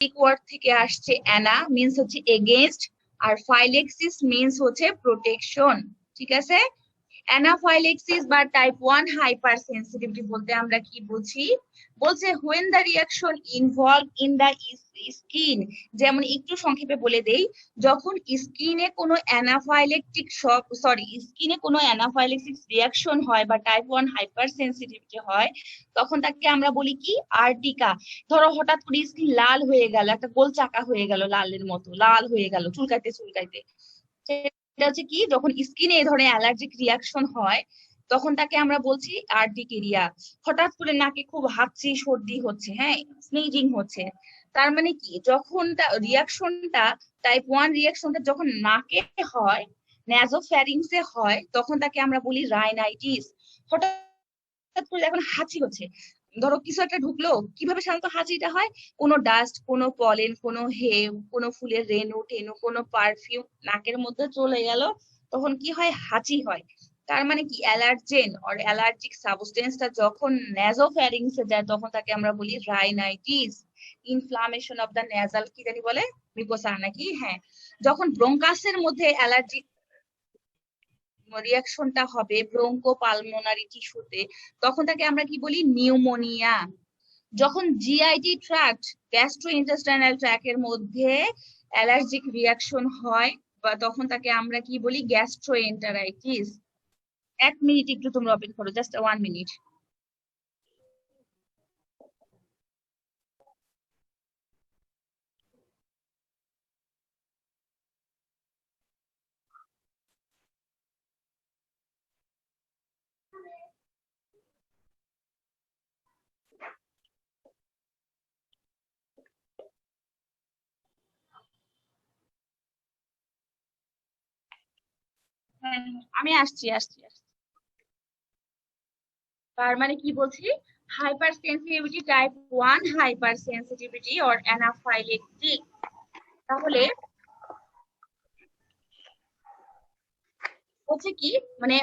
Greek word থেকে আসছে Anna, means হচ্ছে এগেইনস্ট, আর ফাইলেক্সিস মিন্স হচ্ছে প্রোটেকশন। ঠিক আছে, অ্যানাফাইলেক্সিস বা টাইপ 1 হাইপার সেন্সিটিভিটি বলতে আমরা কি বুঝি? বলছে when the reaction involve in the skin, যেমন একটু সংক্ষেপে বলে দেই, যখন স্কিনে কোনো স্কিনে কোনো অ্যানাফাইলেক্সিস রিয়াকশন হয় বা টাইপ 1 হাইপার সেন্সিটিভিটি হয়, তখন তাকে আমরা বলি কি আর্টিকা। ধরো হঠাৎ করে স্কিন লাল হয়ে গেল, একটা গোল চাকা হয়ে গেল, লালের মতো লাল হয়ে গেল চুলকাইতে চুলকাইতে, এটা হচ্ছে কি যখন স্কিনে এই ধরনের অ্যালার্জিক রিয়াকশন হয়, তখন তাকে আমরা বলছি আর্টিকেরিয়া। হঠাৎ করে নাকে খুব হাঁচি সর্দি হচ্ছে, হ্যাঁ স্নিজিং হচ্ছে, তার মানে কি যখন রিয়াকশনটা টাইপ 1 রিয়াকশনটা যখন নাকে হয়, ন্যাজোফ্যারিংসে হয়, তখন তাকে আমরা বলি রাইনাইটিস। হঠাৎ করে এখন হাঁচি হচ্ছে, ধরো কিছু একটা ঢুকলো, কিভাবে সাধারণত হাঁচিটা হয়? কোনো ডাস্ট, কোনো পলেন, কোনো হেম, কোনো ফুলের রেণু টেনু, কোনো পারফিউম নাকের মধ্যে চলে গেল, তখন কি হয়? হাঁচি হয়। তার মানে কি অ্যালার্জেন অর অ্যালার্জিক সাবস্টেন্সটা যখন নেজোফ্যারিংসে যায়, তখন তাকে আমরা বলি rhinitis. Inflammation of the nasal কি জানি বলে, মিকোসা নাকি, হ্যাঁ। যখন ব্রঙ্কাসের মধ্যে অ্যালার্জিক রিয়াকশনটা হবে ব্রঙ্কো পালমোনারি টিস্যুতে, তখন তাকে আমরা কি বলি? নিউমোনিয়া। যখন জিআইটি ট্র্যাক্ট, গ্যাস্ট্রো ইন্টেস্টাইনাল ট্র্যাকের মধ্যে অ্যালার্জিক রিয়াকশন হয়, বা তখন তাকে আমরা কি বলি? গ্যাস্ট্রোএন্টারাইটিস। 1 মিনিট একটু তোমরা অপেক্ষা করো, জাস্ট 1 মিনিট। আমি আসছি আসছি আসছি। তার মানে কি বলছি? Hypersensitivity type 1 hyper sensitivity or anaphylactic. তাহলে হচ্ছে কি, মানে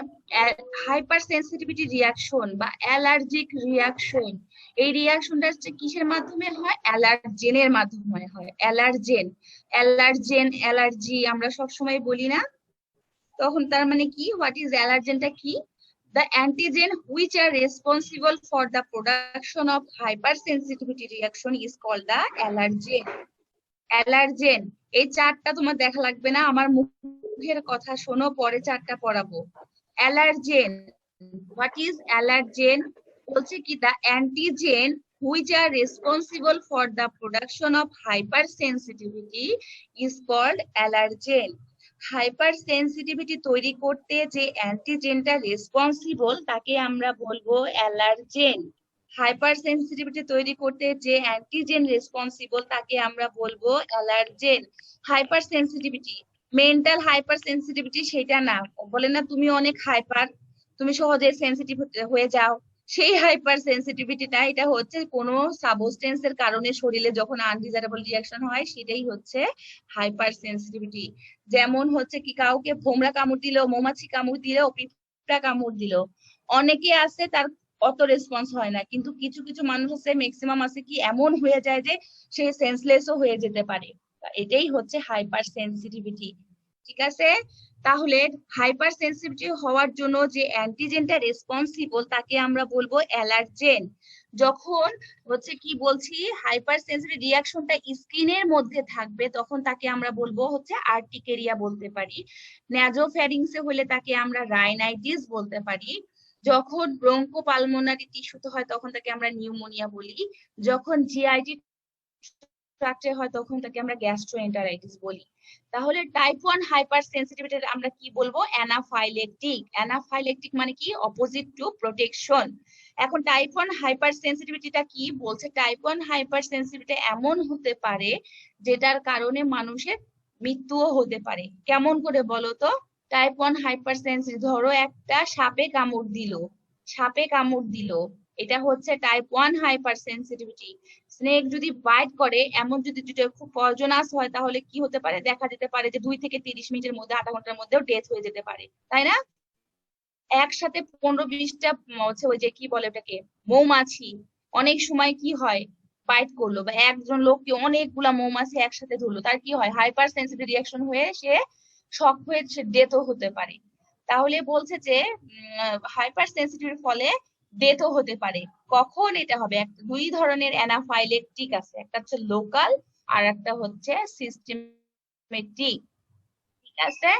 হাইপার সেন্সিটিভিটি রিয়াকশন বা অ্যালার্জিক রিয়াকশন, এই রিয়াকশনটা হচ্ছে কিসের মাধ্যমে হয়? অ্যালার্জেনের মাধ্যমে হয়। অ্যালার্জেন, অ্যালার্জেন, অ্যালার্জি আমরা সব সময় বলি না? তখন তার মানে কি, হোয়াট ইজ অ্যালার্জেনটা কি? The antigen which are responsible for the production of hypersensitivity reaction is called the allergen. Allergen, এই চারটা তোমার দেখা লাগবে না, আমার মুখের কথা শোনো, পরে চারটা পড়াবো। Allergen, what is allergen? বলছে কি the antigen which are responsible for the production of hypersensitivity is called allergen. Hypersensitivity তৈরি করতে যে অ্যান্টিজেনটা রেসপন্সিবল তাকে আমরা বলবো অ্যালার্জেন। হাইপার সেন্সিটিভিটি তৈরি করতে যে অ্যান্টিজেন রেসপন্সিবল তাকে আমরা বলবো allergen. Hyper sensitivity, mental hyper sensitivity সেটা না, বলে না তুমি অনেক হাইপার, তুমি সহজে সেন্সিটিভ হয়ে যাও, সেই হাইপার সেন্সিটিভিটিটা, এটা হচ্ছে কোনো সাবস্টেন্সের কারণে শরীরে যখন আনডিজারেবল রিয়াকশন হয়, সেটাই হচ্ছে হাইপার সেন্সিটিভিটি। যেমন হচ্ছে কি, কাউকে ভোমরা কামড় দিল, মৌমাছি কামড় দিল, পিঁপড়া কামড় দিল, অনেকে আছে তার অত রেসপন্স হয় না, কিন্তু কিছু কিছু মানুষ আছে, ম্যাক্সিমাম আছে কি এমন হয়ে যায় যে সে সেন্সলেসও হয়ে যেতে পারে। এটাই হচ্ছে হাইপার সেন্সিটিভিটি। ঠিক আছে, তাহলে হাইপার সেন্সিটিভিটি হওয়ার জন্য যে অ্যান্টিজেনটা রেসপন্সিবল তাকে আমরা বলবো অ্যালার্জেন। যখন হচ্ছে কি বলছি, হাইপার সেন্সিটিভ রিয়াকশনটা স্কিনের মধ্যে থাকবে, তখন তাকে আমরা বলবো হচ্ছে আর্টিকেরিয়া বলতে পারি। ন্যাজোফ্যারিংসে হলে তাকে আমরা রাইনাইটিস বলতে পারি। যখন ব্রঙ্কো পালমোনারি টিস্যুতে হয়, তখন তাকে আমরা নিউমোনিয়া বলি। যখন জিআইটি ট্রাক্টে হয়, তখন তাকে আমরা গ্যাস্ট্রোএন্টারাইটিস বলি। তাহলে টাইপ 1 হাইপার সেন্সিটিভিটি আমরা কি বলবো? অ্যানাফাইলেকটিক। অ্যানাফাইলেকটিক মানে কি? Opposite to protection. এখন টাইপ 1 হাইপার সেন্সিটিভিটিটা কি বলছে? টাইপ 1 হাইপার সেন্সিটিভিটি এমন হতে পারে যেটার কারণে মানুষের মৃত্যুও হতে পারে। কেমন করে বলো তো? টাইপ 1 হাইপার সেন্সিটিভ, ধরো একটা সাপে কামড় দিল, সাপে কামড় দিল, এটা হচ্ছে টাইপ 1 হাইপার সেন্সিটিভিটি। স্নেক যদি বাইট করে, এমন যদি যেটা খুব পয়জনাস হয়, তাহলে কি হতে পারে? দেখা যেতে পারে যে 2 থেকে 30 মিনিটের মধ্যে, আধা ঘন্টার মধ্যেও ডেথ হয়ে যেতে পারে, তাই না? একসাথে 15-20টা হচ্ছে ওই যে কি বলে ওটাকে, মৌমাছি, অনেক সময় কি হয়, বাইট করলো, বা একজন লোককে অনেকগুলা মৌমাছি একসাথে ধরলো, তার কি হয়? হাইপার সেন্সিটিভ রিয়াকশন হয়ে সে শক হয়ে সে ডেথও হতে পারে। তাহলে বলছে যে হাইপার সেন্সিটিভিটির ফলে ডেথও হতে পারে। কখন এটা হবে? দুই ধরনের অ্যানাফাইলেকটিক আছে, একটা হচ্ছে লোকাল আর একটা হচ্ছে সিস্টেমেটিক। ঠিক আছে,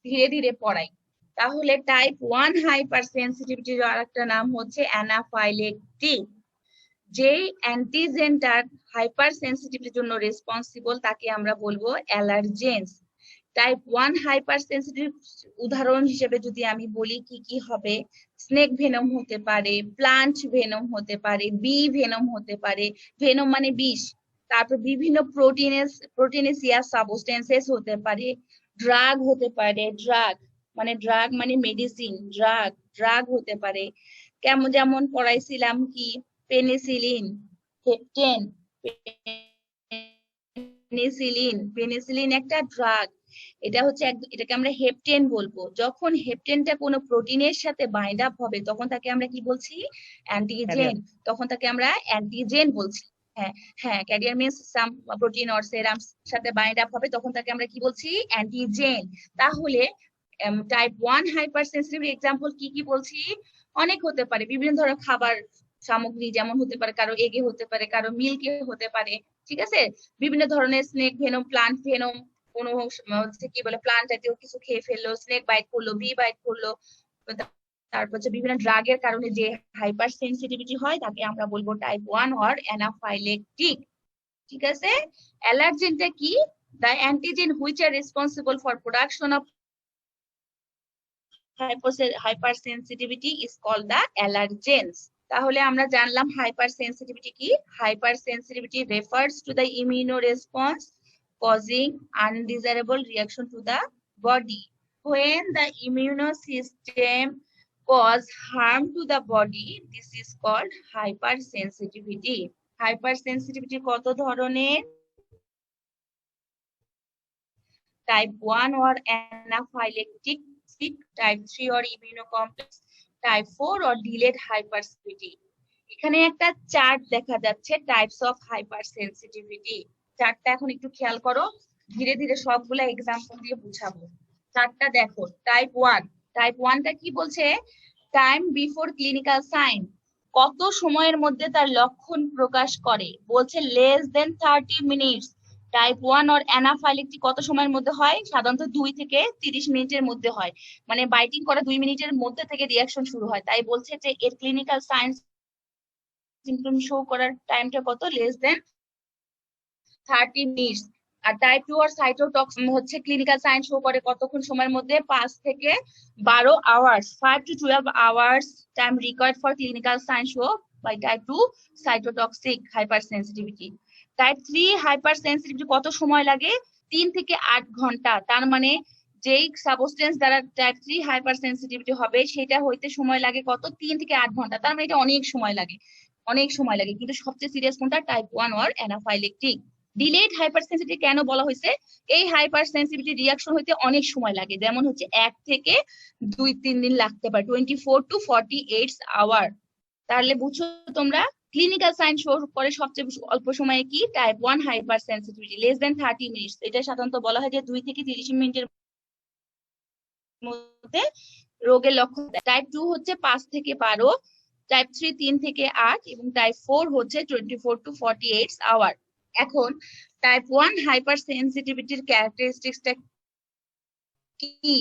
ধীরে ধীরে পড়াই। তাহলে টাইপ 1 হাইপার সেন্সিটিভিটির আরেকটা নাম হচ্ছে অ্যানাফাইলেকটিক। যেই অ্যান্টিজেনটার হাইপার সেন্সিটিভিটির জন্য রেসপন্সিবল তাকে আমরা বলবো অ্যালার্জেন্স। টাইপ 1 হাইপার সেন্সিটিভ উদাহরণ হিসেবে যদি আমি বলি কি কি হবে, স্নেক ভেনম হতে পারে, প্লান্ট ভেনম হতে পারে, বি ভেনম হতে পারে, ভেনম মানে বিষ, তারপর বিভিন্ন প্রোটিনেসিয়াস সাবস্টেন্সেস হতে পারে, ড্রাগ হতে পারে, ড্রাগ মানে মেডিসিন, ড্রাগ হতে পারে, কেমন যেমন পড়াইছিলাম কি পেনিসিলিন, হেপটেন, পেনিসিলিন একটা ড্রাগ, এটা হচ্ছে এটাকে আমরা হেপটেন বলবো। যখন হেপটেনটা কোনো প্রোটিনের সাথে বাইন্ড আপ হবে তখন তাকে আমরা কি বলছি? অ্যান্টিজেন। তখন তাকে আমরা অ্যান্টিজেন বলছি। হ্যাঁ হ্যাঁ, carrier means some protein or serum সাথে বাইন্ড আপ হবে তখন তাকে আমরা কি বলছি? অ্যান্টিজেন। তাহলে টাইপ 1 হাইপার সেন্সিটিভ এক্সাম্পল কি কি বলছি? অনেক হতে পারে, বিভিন্ন ধরনের খাবার সামগ্রী, যেমন হতে পারে কারো এগে হতে পারে, কারো মিল্কে হতে পারে। ঠিক আছে, বিভিন্ন ধরনের স্নেক ভেনম, প্লান্ট ভেনম, কোনো হচ্ছে কি বলে প্লান্ট জাতীয় কিছু খেয়ে ফেললো, স্নেক বাইট করলো, বি বাইট করলো, তারপর হচ্ছে বিভিন্ন ড্রাগের কারণে যে হাইপার সেন্সিটিভিটি হয় তাকে আমরা বলবো টাইপ 1 অর অ্যানাফাইলেকটিক। ঠিক আছে, অ্যালার্জেনটা কি? The antigen which are responsible for production of hypersensitivity is called the allergens. তাহলে আমরা জানলাম হাইপার সেন্সিটিভিটি কি। Hyper sensitivity refers to the immunoresponse causing undesirable reaction to the body. When the immune system cause harm to the body, this is called hypersensitivity. Hypersensitivity কত ধরনের? Type 1 or anaphylactic, type 3 or immunocomplex, type 4 or delayed hypersensitivity. এখানে একটা chart দেখা যাচ্ছে types of hyper sensitivity. চার্টটা এখন একটু খেয়াল করো, ধীরে ধীরে সবগুলা এক্সাম্পল দিয়ে বুঝাবো। চার্টটা দেখো, টাইপ 1টা কি বলছে? টাইম বিফোর ক্লিনিক্যাল সাইন, কত সময়ের মধ্যে তার লক্ষণ প্রকাশ করে, বলছে less than 30 minutes. Type 1 or anaphylactic কত সময়ের মধ্যে হয়? সাধারণত 2 থেকে 30 মিনিটের মধ্যে হয়, মানে বাইটিং করা 2 মিনিটের মধ্যে থেকে রিয়াকশন শুরু হয়। তাই বলছে যে এর ক্লিনিক্যাল সাইন্স সিম্পটম শো করার টাইমটা কত? Less than 30 minutes. আর টাইপ 2 আর সাইটোটক্সিন হচ্ছে ক্লিনিক্যাল সাইন শো করে কতক্ষণ সময়ের মধ্যে? 5 থেকে 12 hours, 5 to 12 hours time required for clinical sign show by type 2 cytotoxic hypersensitivity. Type 3 hypersensitivity কত সময় লাগে? 3 থেকে 8 ঘন্টা। তার মানে যেই সাবস্টেন্স দ্বারা টাইপ 3 হাইপারসেন্সিটিভিটি হবে সেটা হইতে সময় লাগে কত? 3 থেকে 8 ঘন্টা। তার মানে এটা অনেক সময় লাগে, অনেক সময় লাগে। কিন্তু সবচেয়ে সিরিয়াস কোনটা? Type 1 or anaphylactic. Delayed hypersensitivity কেন বলা হয়েছে? এই হাইপারসেন্সিটিভিটি রিঅ্যাকশন হইতে অনেক সময় লাগে, যেমন হচ্ছে 1 থেকে 2-3 দিন লাগতে পারে, 24 to 48 আওয়ার। তাহলে বুঝছো তোমরা, ক্লিনিক্যাল সাইন শো করে সবচেয়ে অল্প সময়ে কি? Type 1 hypersensitivity, less than 30 minutes. এটা সাধারণত বলা হয় যে 2 থেকে 30 মিনিটের মধ্যে রোগের লক্ষণ। টাইপ 2 হচ্ছে 5 থেকে 12, টাইপ 3 3 থেকে 8 এবং টাইপ 4 হচ্ছে 24 to 48 আওয়ার। এখন টাইপ 1 হাইপার সেন্সিটিভিটির ক্যারেক্টারিস্টিক্সটা কি,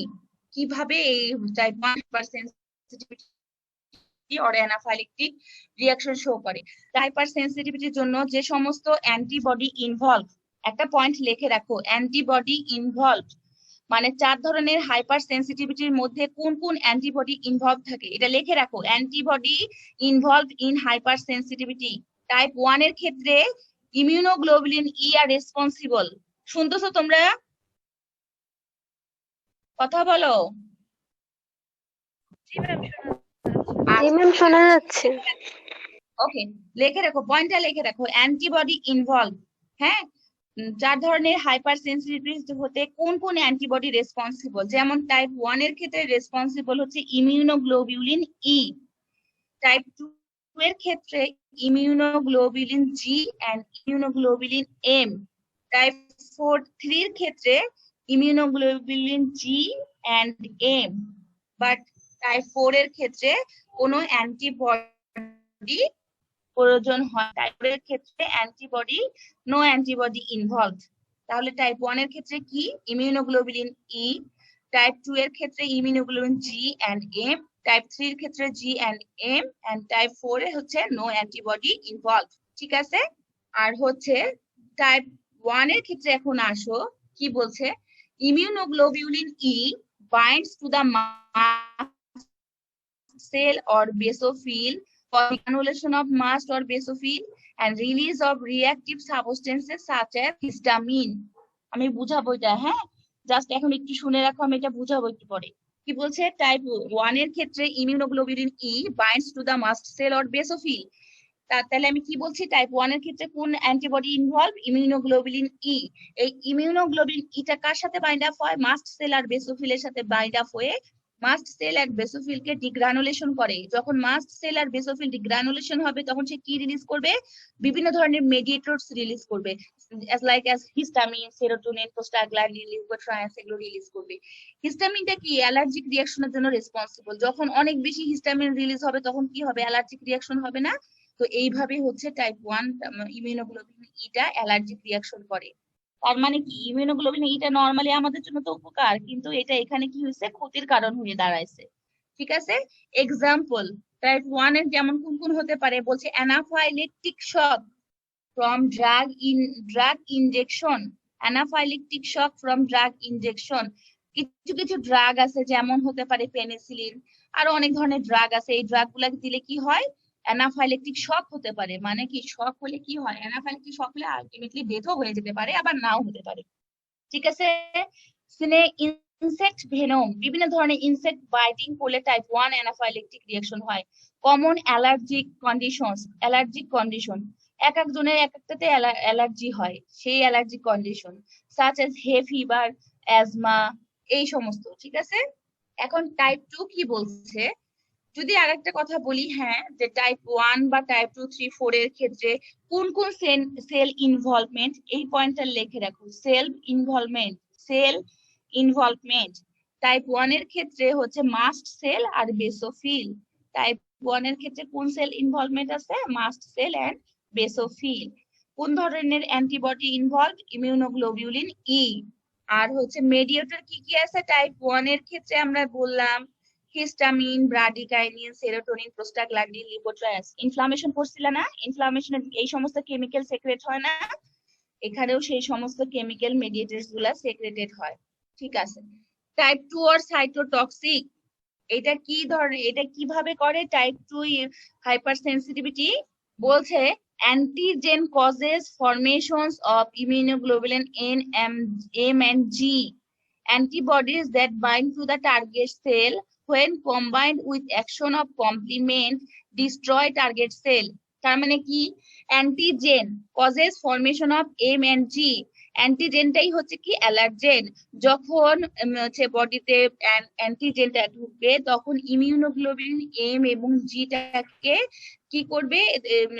কিভাবে এই type 1 hyper sensitivity or anaphylactic reaction show করে? হাইপার সেন্সিটিভিটির জন্য যে সমস্ত অ্যান্টিবডি ইনভলভ, একটা পয়েন্ট লিখে রাখো, অ্যান্টিবডি ইনভলভ মানে 4 ধরনের হাইপার সেন্সিটিভিটির মধ্যে কোন কোন অ্যান্টিবডি ইনভলভ থাকে এটা লিখে রাখো। Antibody involve in hyper sensitivity. Type 1 এর ক্ষেত্রে ইমিউনোগ্লোবুলিন ই আর রেসপন্সিবল। শুনতেছো তোমরা? কথা বলো। শোনা যাচ্ছে। ওকে, লিখে রাখো, পয়েন্টটা লিখে রাখো, অ্যান্টিবডি ইনভলভ। হ্যাঁ, 4 ধরনের হাইপার সেন্সিটিভিটি হতে কোন কোন অ্যান্টিবডি রেসপন্সিবল? যেমন টাইপ 1 এর ক্ষেত্রে রেসপন্সিবল হচ্ছে ইমিউনোগ্লোবুলিন ই, টাইপ 2 এর ক্ষেত্রে immunoglobulin G and immunoglobulin M. Type 3 এর ক্ষেত্রে immunoglobulin G and M, but type 4 এর ক্ষেত্রে কোনো অ্যান্টিবডি প্রয়োজন হয়। টাইপ 4 এর ক্ষেত্রে নো অ্যান্টিবডি ইনভলভ। তাহলে টাইপ 1 এর ক্ষেত্রে কি? ইমিউনোগ্লোবুলিন ই। টাইপ 2 এর ক্ষেত্রে immunoglobulin G and M. Type 3 এর ক্ষেত্রে G and M, and type 4 এ হচ্ছে নো অ্যান্টিবডি ইনভলভ। ঠিক আছে? আর হচ্ছে টাইপ 1 এর ক্ষেত্রে এখন আসো, কি বলছে? Immunoglobulin E binds to the mast cell or basophil for granulation of mast or basophil and release of reactive substances such as histamine. আমি বুঝাবো এটা, হ্যাঁ, জাস্ট এখন একটু শুনে রাখো, আমি এটা বুঝাবো একটু পরে। কি বলছে? টাইপ 1 এর ক্ষেত্রে immunoglobulin E binds to the mast cell or basophil. তাহলে আমি কি বলছি? টাইপ 1 এর ক্ষেত্রে কোন অ্যান্টিবডি ইনভলভ? ইমিউনোগ্লোবুলিন ই। এই ইমিউনোগ্লোবুলিন ইটা কার সাথে বাইন্ড আপ হয়? মাস্ট সেল আর বেসোফিলের সাথে বাইন্ড আপ হয়ে মাস্ট সেল আর বেসোফিলকে ডিগ্রানুলেশন করে। যখন মাস্ট সেল আর বেসোফিল ডিগ্রানুলেশন হবে তখন সে কি রিলিজ করবে? বিভিন্ন ধরনের মেডিয়েটরস রিলিজ করবে, as হিস্টামিন, সেরোটোনিন, প্রোস্টাগ্ল্যান্ডিন, লিউকোট্রাইন্স, এগুলো রিলিজ করবে। হিস্টামিনটা কি? অ্যালার্জিক রিঅ্যাকশনের জন্য রেসপন্সিবল। যখন অনেক বেশি হিস্টামিন রিলিজ হবে তখন কি হবে? অ্যালার্জিক রিঅ্যাকশন হবে না? তো এইভাবে হচ্ছে টাইপ 1 ইমিউনোগ্লোবুলিন ইটা অ্যালার্জিক রিঅ্যাকশন করে। তার মানে কি? ইমিউনোগ্লোবুলিন ইটা নরমালি আমাদের জন্য তো উপকার, কিন্তু এটা এখানে কি হয়েছে? ক্ষতির কারণ হয়ে দাঁড়াইছে। ঠিক আছে? এক্সাম্পল টাইপ 1 এর যেমন কোন কোন হতে পারে বলছে? Anaphylactic shock from drug injection. Anaphylactic shock from drug injection. কিছু কিছু ড্রাগ আছে, যেমন হতে পারে পেনিসিলিন, আরো অনেক ধরনের ড্রাগ আছে। এই ড্রাগ গুলা দিলে কি হয়? অ্যানাফাইলেকটিক শক হতে পারে। মানে কি? শক হলে কি হয়? অ্যানাফাইলেকটিক শক হলে আলটিমেটলি ডেথও হয়ে যেতে পারে, আবার নাও হতে পারে। ঠিক আছে? ইনসেক্ট ভেনম, বিভিন্ন ধরনের ইনসেক্ট বাইটিং করলে টাইপ 1 অ্যানাফাইলেকটিক রিঅ্যাকশন হয়। কমন অ্যালার্জিক কন্ডিশন, এক একজনের এক একটাতে অ্যালার্জি হয়, সেই অ্যালার্জিক কন্ডিশন সাচ এজ হে ফিভার, অ্যাজমা, এই সমস্ত। ঠিক আছে? এখন টাইপ 2 কি বলছে? যদি আরেকটা কথা বলি, হ্যাঁ, যে টাইপ 1 বা টাইপ 2, 3, 4 এর ক্ষেত্রে কোন কোন সেল ইনভলভমেন্ট, এই পয়েন্টটা লিখে রাখো। সেল ইনভলভমেন্ট টাইপ 1 এর ক্ষেত্রে হচ্ছে মাস্ট সেল আর বেসোফিল। টাইপ 1 এর ক্ষেত্রে কোন সেল ইনভলভমেন্ট আছে? Mast cell and basophil. কোন ধরনের অ্যান্টিবডি ইনভলভ? Immunoglobulin E. আর হচ্ছে মেডিয়েটর কি কি আছে টাইপ 1 এর ক্ষেত্রে? আমরা বললাম হিস্টামিন, ব্রাডিকাইনিন, সেরোটোনিন, প্রোস্টাগ্ল্যান্ডিন, লিউকোট্রাইন্স। ইনফ্লামেশন পড়ছিল না? ইনফ্লামেশনের এই সমস্ত কেমিক্যাল সেক্রেট হয় না? এখানেও সেই সমস্ত কেমিক্যাল মেডিয়েটরস গুলা সেক্রেটেড হয়। ঠিক আছে? টাইপ 2 আর সাইটোটক্সিক, এটা কি ধরনের? এটা কিভাবে করে? টাইপ 2 হাইপার সেন্সিটিভিটি বলছে antigen causes formations of immunoglobulin M and G antibodies that bind to the target cell when combined with action of complement destroy target cell. তার মানে কি? Antigen causes formation of M and G. অ্যান্টিজেনটাই হচ্ছে কি? Allergen. যখন হচ্ছে বডিতে অ্যান্টিজেনটা ঢুকবে তখন ইমিউনোগ্লোবুলিন এম এবং জিটাকে কি করবে?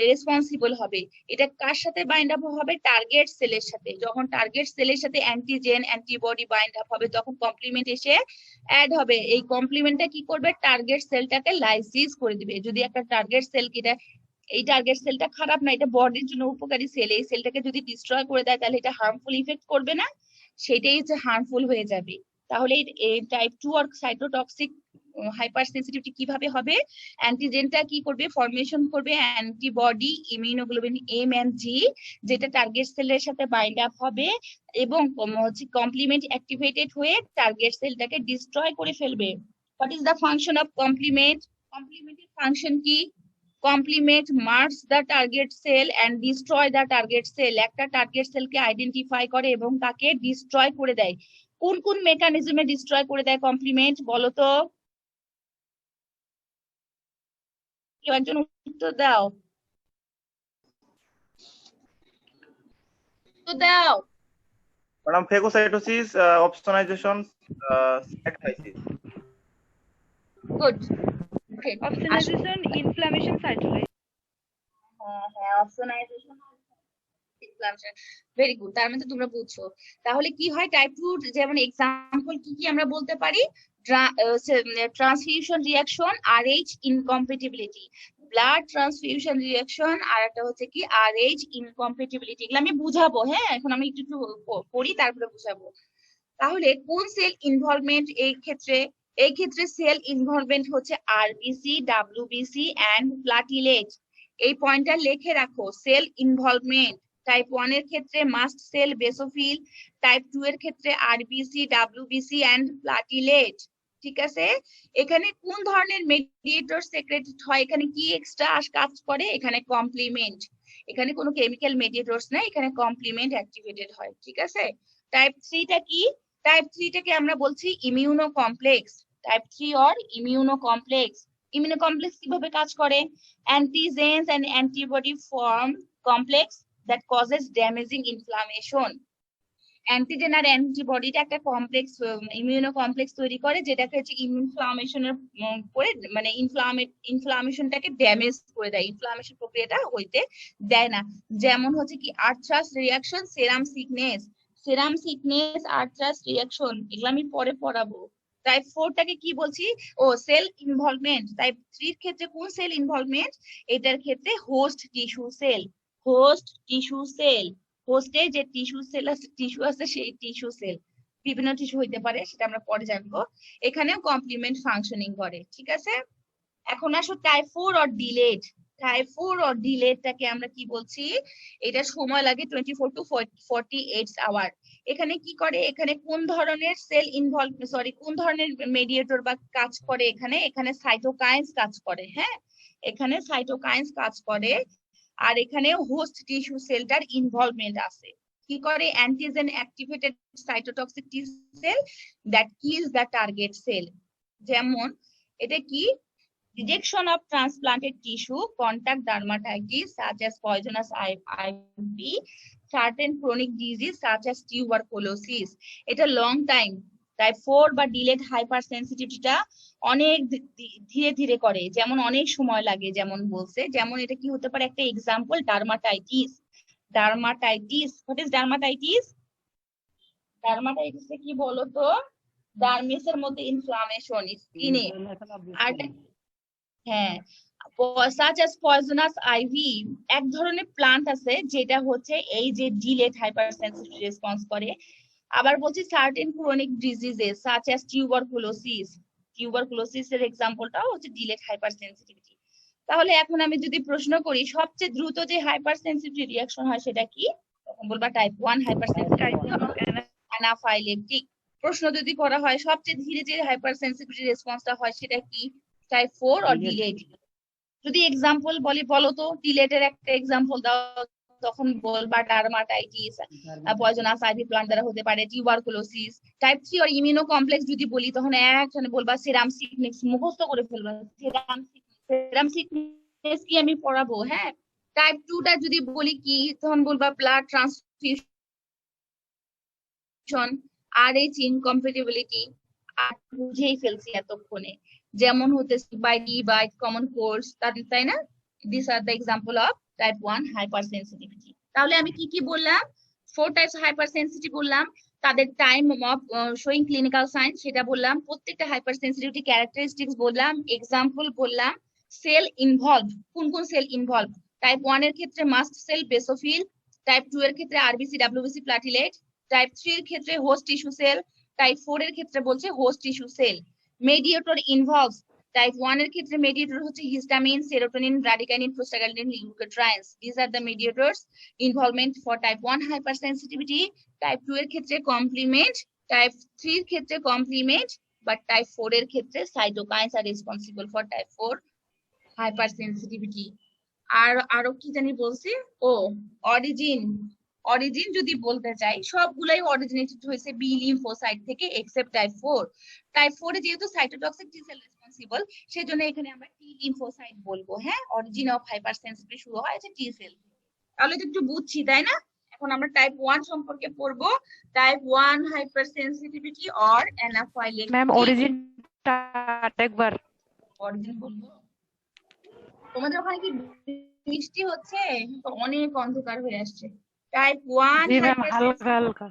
রেসপন্সিবল হবে। এটা কার সাথে বাইন্ড আপ হবে? টার্গেট সেলের সাথে। যখন টার্গেট সেলের সাথে অ্যান্টিজেন অ্যান্টিবডি বাইন্ড আপ হবে তখন কমপ্লিমেন্ট এসে অ্যাড হবে। এই কমপ্লিমেন্টটা কি করবে? টার্গেট সেলটাকে লাইসিস করে দিবে। যদি একটা টার্গেট সেল কিটা, এই টার্গেট সেলটা খারাপ না, এটা বডির জন্য উপকারী সেল, এই সেলটাকে যদি ডিস্ট্রয় করে দেয় তাহলে এটা হার্মফুল ইফেক্ট করবে না, সেটাই হচ্ছে হার্মফুল হয়ে যাবে। তাহলে এই টাইপ 2 আর সাইটোটক্সিক হাইপার সেন্সিটিভিটি কিভাবে হবে? অ্যান্টিজেনটা কি করবে? ফরমেশন করবে antibody immunoglobulin M and G, যেটা টার্গেট সেলের সাথে বাইন্ড আপ হবে এবং হচ্ছে কমপ্লিমেন্ট অ্যাক্টিভেটেড হয়ে টার্গেট সেলটাকে ডিস্ট্রয় করে ফেলবে। What is the function of complement? কমপ্লিমেন্টের ফাংশন কি? Complement marks the target cell and destroy the target cell. একটা টার্গেট সেলকে আইডেন্টিফাই করে এবং তাকে ডিস্ট্রয় করে দেয়। কোন কোন মেকানিজমে ডিস্ট্রয় করে দেয় কমপ্লিমেন্ট? বলো তো, কেউ একজন উত্তর দাও, তো দাও। Madam phagocytosis, opsonization, cytolysis. Good. Okay, opsonization, inflammation, cytolysis. হ্যাঁ অপশনাইজেশন ইনফ্লামেশন, ভেরি গুড, তার মানে তোমরা বুঝছো। তাহলে কি হয় টাইপ 2, যেমন এক্সাম্পল কি কি আমরা বলতে পারি, transfusion reaction, Rh incompatibility, blood transfusion reaction, আর একটা হচ্ছে কি আরএইচ ইনকম্প্যাটিবিলিটি। এগুলো আমি বুঝাবো, হ্যাঁ এখন আমি একটু একটু পড়ি তারপরে বুঝাবো। তাহলে কোন সেল ইনভলভমেন্ট এই ক্ষেত্রে সেল ইনভলভমেন্ট হচ্ছে আরবিসি, ডাব্লিউবিসি এন্ড প্লাটিলেট। এই পয়েন্টটা লিখে রাখো, সেল ইনভলভমেন্ট টাইপ 1 এর ক্ষেত্রে মাস্ট সেল, বেসোফিল, টাইপ 2 এর ক্ষেত্রে আরবিসি, ডাব্লিউবিসি এন্ড প্লাটিলেট। ঠিক আছে, এখানে কোন ধরনের মেডিয়েটর সেক্রেটেড হয়, এখানে কি এক্সট্রা কাজ করে, এখানে কমপ্লিমেন্ট, এখানে কোনো কেমিক্যাল মেডিয়েটরস নাই, এখানে কমপ্লিমেন্ট অ্যাক্টিভেটেড হয়। ঠিক আছে, টাইপ 3 টা কি, টাইপ 3 টাকে আমরা বলছি immuno complex. Type 3 or immuno complex. Immuno complex কিভাবে কাজ করে, antigens and antibody form complex that causes damaging inflammation. Antigen আর অ্যান্টিবডিটা একটা কমপ্লেক্স, ইমিউনো কমপ্লেক্স তৈরি করে, যেটাকে হচ্ছে ইনফ্লামেশনের করে মানে ইনফ্লামেশনটাকে ড্যামেজ করে দেয়, ইনফ্লামেশন প্রক্রিয়াটা হইতে দেয় না। যেমন হচ্ছে কি আর্থ্রাস রিঅ্যাকশন, সেরাম সিকনেস, আর্থ্রাস রিঅ্যাকশন, এগুলো আমি পরে পড়াবো। টাইপ 4 টাকে কি বলছি, ও সেল ইনভলভমেন্ট। টাইপ 3 এর ক্ষেত্রে কোন সেল ইনভলভমেন্ট, এটার ক্ষেত্রে host tissue cell, host tissue cell, হোস্টে যে টিস্যু আছে সেই টিস্যু সেল, বিভিন্ন টিস্যু হইতে পারে, সেটা আমরা পরে জানবো। এখানেও কমপ্লিমেন্ট ফাংশনিং করে। ঠিক আছে, এখন আসো type 4 or delayed. Type 4 or ডিলেডটাকে আমরা কি বলছি, এটা সময় লাগে 24 টু 48 আওয়ার। এখানে কি করে, এখানে কোন ধরনের সেল ইনভলভ, সরি কোন ধরনের মেডিয়েটর বা কাজ করে, এখানে এখানে সাইটোকাইনস কাজ করে, হ্যাঁ এখানে সাইটোকাইনস কাজ করে। আর এখানে হোস্ট টিস্যু সেলটার ইনভলভমেন্ট আছে। কি করে, antigen activated cytotoxic T cell that kills the target cell. যেমন এটা কি, rejection of transplanted tissue, contact dermatitis such as poisonous ivy, certain chronic disease such as tuberculosis. এটা লং টাইম, টাইপ 4 বা delayed hyper সেন্সিটিভিটিটা অনেক ধীরে ধীরে করে, যেমন অনেক সময় লাগে, যেমন বলছে, যেমন এটা কি হতে পারে, একটা example dermatitis. What is dermatitis, ডার্মাটাইটিসে কি বলতো, ডার্মিসের মধ্যে ইনফ্লামেশন স্কিনে। আর হ্যাঁ, সাচ অ্যাজ পয়জনাস আইভি, এক ধরনের প্লান্ট আছে যেটা হচ্ছে এই যে ডিলেট হাইপার সেন্সিটিভ রেসপন্স করে। আবার বলছি certain chronic diseases such as tuberculosis এর এক্সাম্পলটাও হচ্ছে ডিলেট হাইপার সেন্সিটিভিটি। তাহলে এখন আমি যদি প্রশ্ন করি সবচেয়ে দ্রুত যে হাইপার সেন্সিটিভ রিঅ্যাকশন হয় সেটা কি, তখন বলবা টাইপ 1 হাইপার সেন্সিটিভ অ্যানাফাইলেকটিক। প্রশ্ন যদি করা হয় সবচেয়ে ধীরে যে হাইপার সেন্সিটিভিটি রেসপন্সটা হয় সেটা কি, টাইপ 4 অর ডিলেড। যদি এক্সাম্পল বলি, বলো তো ডিলেটের একটা এক্সাম্পল দাও, তখন বলবা ডার্মাটাইটিস, পয়জনাস আইভি প্লান্ট দ্বারা হতে পারে, tuberculosis. Type 3 or immuno complex যদি বলি, তখন একজনে বলবা সেরাম সিকনেস, মুখস্থ করে ফেলবা সেরাম সিকনেস কি আমি পড়াবো, হ্যাঁ। টাইপ 2 টা যদি বলি কি, তখন বলবা ব্লাড ট্রান্সফিউশন, আরএইচ ইনকম্প্যাটিবিলিটি। আর বুঝেই ফেলছি এতক্ষণে, যেমন হতে by the by common course, তাই না। This are the example of type 1 hyper sensitivity. তাহলে আমি কি কি বললাম, 4 টাইপস হাইপার সেন্সিটিভ বললাম, তাদের time of showing clinical sign সেটা বললাম, প্রত্যেকটা হাইপার সেন্সিটিভিটি ক্যারেক্টারিস্টিক্স বললাম, এক্সাম্পল বললাম, সেল ইনভলভ, কোন কোন সেল ইনভলভ। টাইপ 1 এর ক্ষেত্রে মাস্ট সেল, বেসোফিল। টাইপ 2 এর ক্ষেত্রে আরবিসি, ডাব্লিউবিসি, প্লাটিলেট। টাইপ 3 এর ক্ষেত্রে হোস্ট টিস্যু সেল। টাইপ 4 এর ক্ষেত্রে বলছে host tissue cell. Mediator involves, type 1 এর ক্ষেত্রে মেডিয়েটর হচ্ছে histamine, serotonin, bradykinin, prostaglandin, leukotrienes. This are the mediators involvement for type 1 hypersensitivity. Type 2 এর ক্ষেত্রে কমপ্লিমেন্ট, টাইপ 3 এর ক্ষেত্রে কমপ্লিমেন্ট, বাট টাইপ 4 এর ক্ষেত্রে cytokines are responsible for type 4 hypersensitivity. আর আরো কি জানি বলছি, ও অরিজিন যদি বলতে চাই, সবগুলাই অরিজিনেটেড হয়েছে বি লিম্ফোসাইট থেকে এক্সেপ্ট টাইপ 4। টাইপ 4 এ যেহেতু সাইটোটক্সিক টি সেল রেসপন্সিবল, সেজন্য এখানে আমরা টি লিম্ফোসাইট বলবো, হ্যাঁ। অরিজিন অফ হাইপারসেনসিটিভিটি শুরু হয় টি সেল। তাহলে তো একটু বুঝছি, তাই না। এখন আমরা টাইপ 1 সম্পর্কে পড়বো, টাইপ 1 হাইপারসেনসিটিভিটি অর অ্যানাফাইলেক্টিক। ম্যাম অরিজিনটা আরেকবার অরিজিন বলবো, তোমাদের ওখানে কি বৃষ্টি হচ্ছে তো অনেক অন্ধকার হয়ে আসছে। টাইপ 1 জি ম্যাম, হালকা হালকা।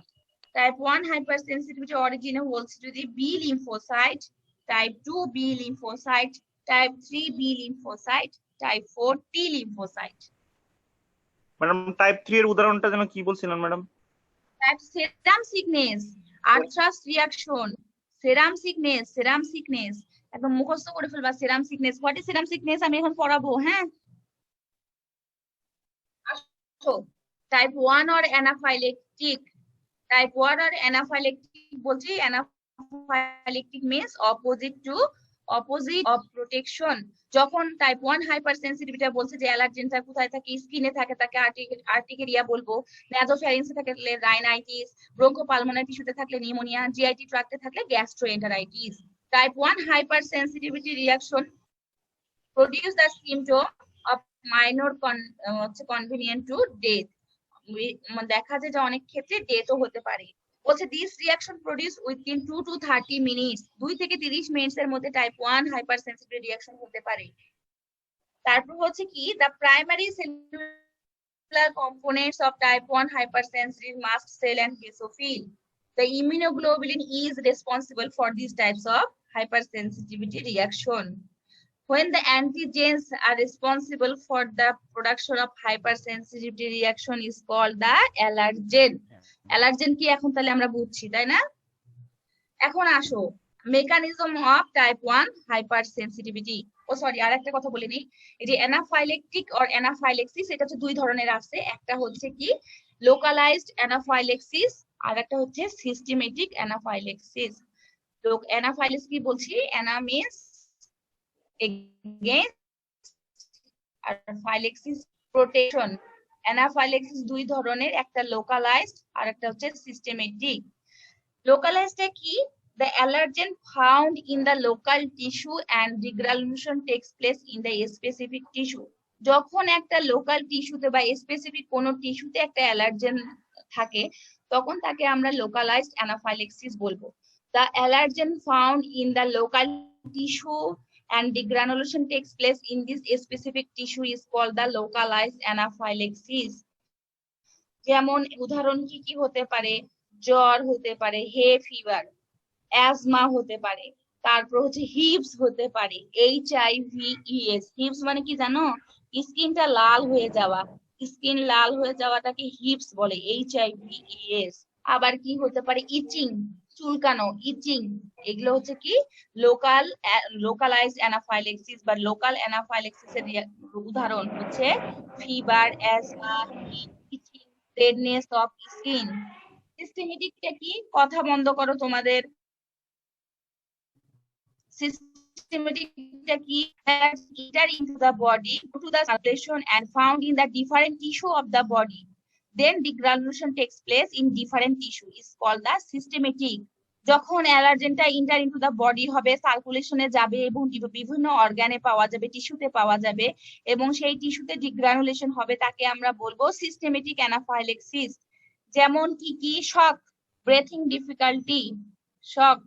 Type 1 hypersensitivity origin হচ্ছে যদি B lymphocyte, type 2 B lymphocyte, type 3 B lymphocyte, type 4 T lymphocyte. Madam type 3 এর উদাহরণটা যেন কি বলছিলেন madam? Type serum sickness, Arthurs reaction, serum sickness একদম মুখস্থ করে ফেলবা serum sickness. What is serum sickness আমি এখন পড়াবো, হ্যাঁ? আসো, type 1 or anaphylactic. Type 1 or anaphylactic বলছি, anaphylactic means opposite of protection. যখন টাইপ 1 হাইপারসেনসিটিভিটি বলছে যে অ্যালার্জেনটা কোথায় থাকে, স্কিনে থাকে, তাকে আর্টিকেরিয়া বলবো, নাসোফ্যারিংসে থাকলে রাইনাইটিস, ব্রঙ্কোপালমোনারি টিস্যুতে থাকলে নিউমোনিয়া, জিআইটি ট্র্যাক্টে থাকলে gastroenteritis. Type 1 hypersensitivity reaction produce the symptom of minor convenient to death. দেখা যায় যে অনেক ক্ষেত্রে ডেথও হতে পারে। বলছে this reaction produce within 2 to 30 minutes, 2 থেকে 30 মিনিটসের মধ্যে টাইপ 1 হাইপারসেনসিটিভ রিঅ্যাকশন হতে পারে। তারপর হচ্ছে কি the primary cellular components of type 1 hypersensitive mast cell and basophil. The immunoglobulin is responsible for these types of hypersensitivity reaction. When the antigens are responsible for the production of hypersensitivity reaction is called the allergen. Allergen কি এখন তাহলে আমরা বুঝছি, তাই না? এখন আসো mechanism of type 1 hypersensitivity. Oh sorry, আরেকটা কথা বলে নিই, এই যে অ্যানাফাইলেকটিক অর অ্যানাফাইলেক্সিস, এটা হচ্ছে দুই ধরনের আছে। একটা হচ্ছে কি লোকালাইজড অ্যানাফাইলেক্সিস, আর একটা হচ্ছে সিস্টেমেটিক অ্যানাফাইলেক্সিস। তো অ্যানাফাইলেক্সিস কি বলছি, অ্যানা মিন্স against আর ফাইলেক্সিস প্রোটেকশন। অ্যানাফাইলেক্সিস দুই ধরনের, একটা লোকালাইজড আর একটা হচ্ছে সিস্টেমেটিক। লোকালাইজড কি, the allergen found in the local tissue and degranulation takes place in the specific tissue. যখন একটা লোকাল টিস্যুতে বা স্পেসিফিক কোন টিস্যুতে একটা অ্যালার্জেন থাকে তখন তাকে আমরা লোকালাইজড অ্যানাফাইলেক্সিস বলবো। The allergen found in the local tissue and degranulation takes place in this specific tissue is called the localized anaphylaxis. যেমন উদাহরণ কি কি হতে পারে, জ্বর হতে পারে, হে ফিভার, অ্যাজমা হতে পারে, তারপর হচ্ছে হিপস হতে পারে, HIV/ES। হিপস মানে কি জানো, স্কিনটা লাল হয়ে যাওয়া, স্কিন লাল হয়ে যাওয়াটাকে হিপস বলে, HIV/ES। আবার কি হতে পারে, ইচিং, চুলকানো, ইচিং, এগুলো হচ্ছে কি লোকালাইজড অ্যানাফাইলেক্সিস বা লোকাল অ্যানাফাইলেক্সিস এর উদাহরণ হচ্ছে fever, asthma, itching, redness of skin. সিস্টেমেটিকটা কি, কথা বন্ধ করো তোমাদের। Systematic key has entered into the body due to the circulation and found in the different tissue of the body. Then degranulation takes place in different tissue is called the systematic. যখন অ্যালার্জেনটা inter into the body হবে, সার্কুলেশনে যাবে এবং বিভিন্ন অর্গানে পাওয়া যাবে, টিস্যুতে পাওয়া যাবে এবং সেই টিস্যুতে ডিগ্রানুলেশন হবে, তাকে আমরা বলবো সিস্টেমেটিক অ্যানাফাইলেক্সিস। যেমন কি কি, শক, ব্রেথিং ডিফিকাল্টি, শক,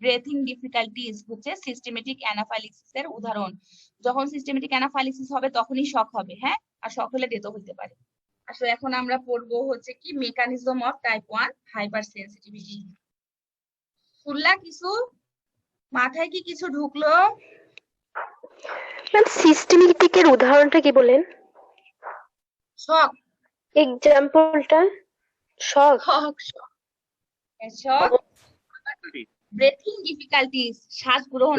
ব্রেথিং ডিফিকাল্টিস হচ্ছে সিস্টেমেটিক অ্যানাফাইলেক্সিস এর উদাহরণ। যখন সিস্টেমেটিক অ্যানাফাইলেক্সিস হবে তখনই শক হবে, হ্যাঁ, আর শক হলে ডেথও হতে পারে। আসলে এখন আমরা পড়বো হচ্ছে কি মেকানিজম অফ টাইপ 1 হাইপারসেনসিটিভিটি। শুনলা কিছু, মাথায় কি কিছু ঢুকলো? ম্যাম সিস্টেমেটিকের উদাহরণটা কি বলেন? শক, এক্সাম্পলটা। শক, শক, শক, ব্রেথিং ডিফিকাল্টিস, শ্বাস গ্রহণ,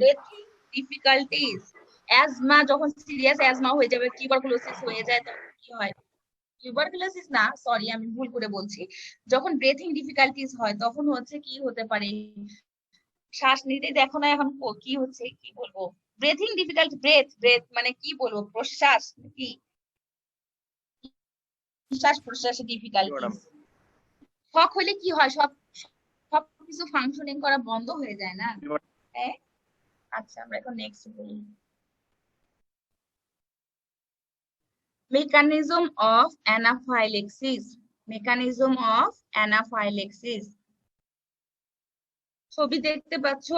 ব্রেথিং ডিফিকাল্টিস, অ্যাজমা, যখন সিরিয়াস অ্যাজমা হয়ে যাবে, টিউবারকুলোসিস হয়ে যায় তখন কি হয়, টিউবারকুলোসিস না, সরি আমি ভুল করে বলছি, যখন ব্রেথিং ডিফিকাল্টিস হয় তখন হচ্ছে কি হতে পারে, শ্বাস নিতে, দেখো না এখন কি হচ্ছে, কি বলবো, ব্রেথিং ডিফিকাল্টি, ব্রেথ মানে কি বলবো, প্রশ্বাস, কি শ্বাস প্রশ্বাসে ডিফিকাল্টিস। শক হলে কি হয়, সবকিছু ফাংশনিং করা বন্ধ হয়ে যায় না, হ্যাঁ। আচ্ছা আমরা এখন নেক্সট বলি, mechanism of anaphylaxis. Mechanism of anaphylaxis, ছবি দেখতে পাচ্ছ,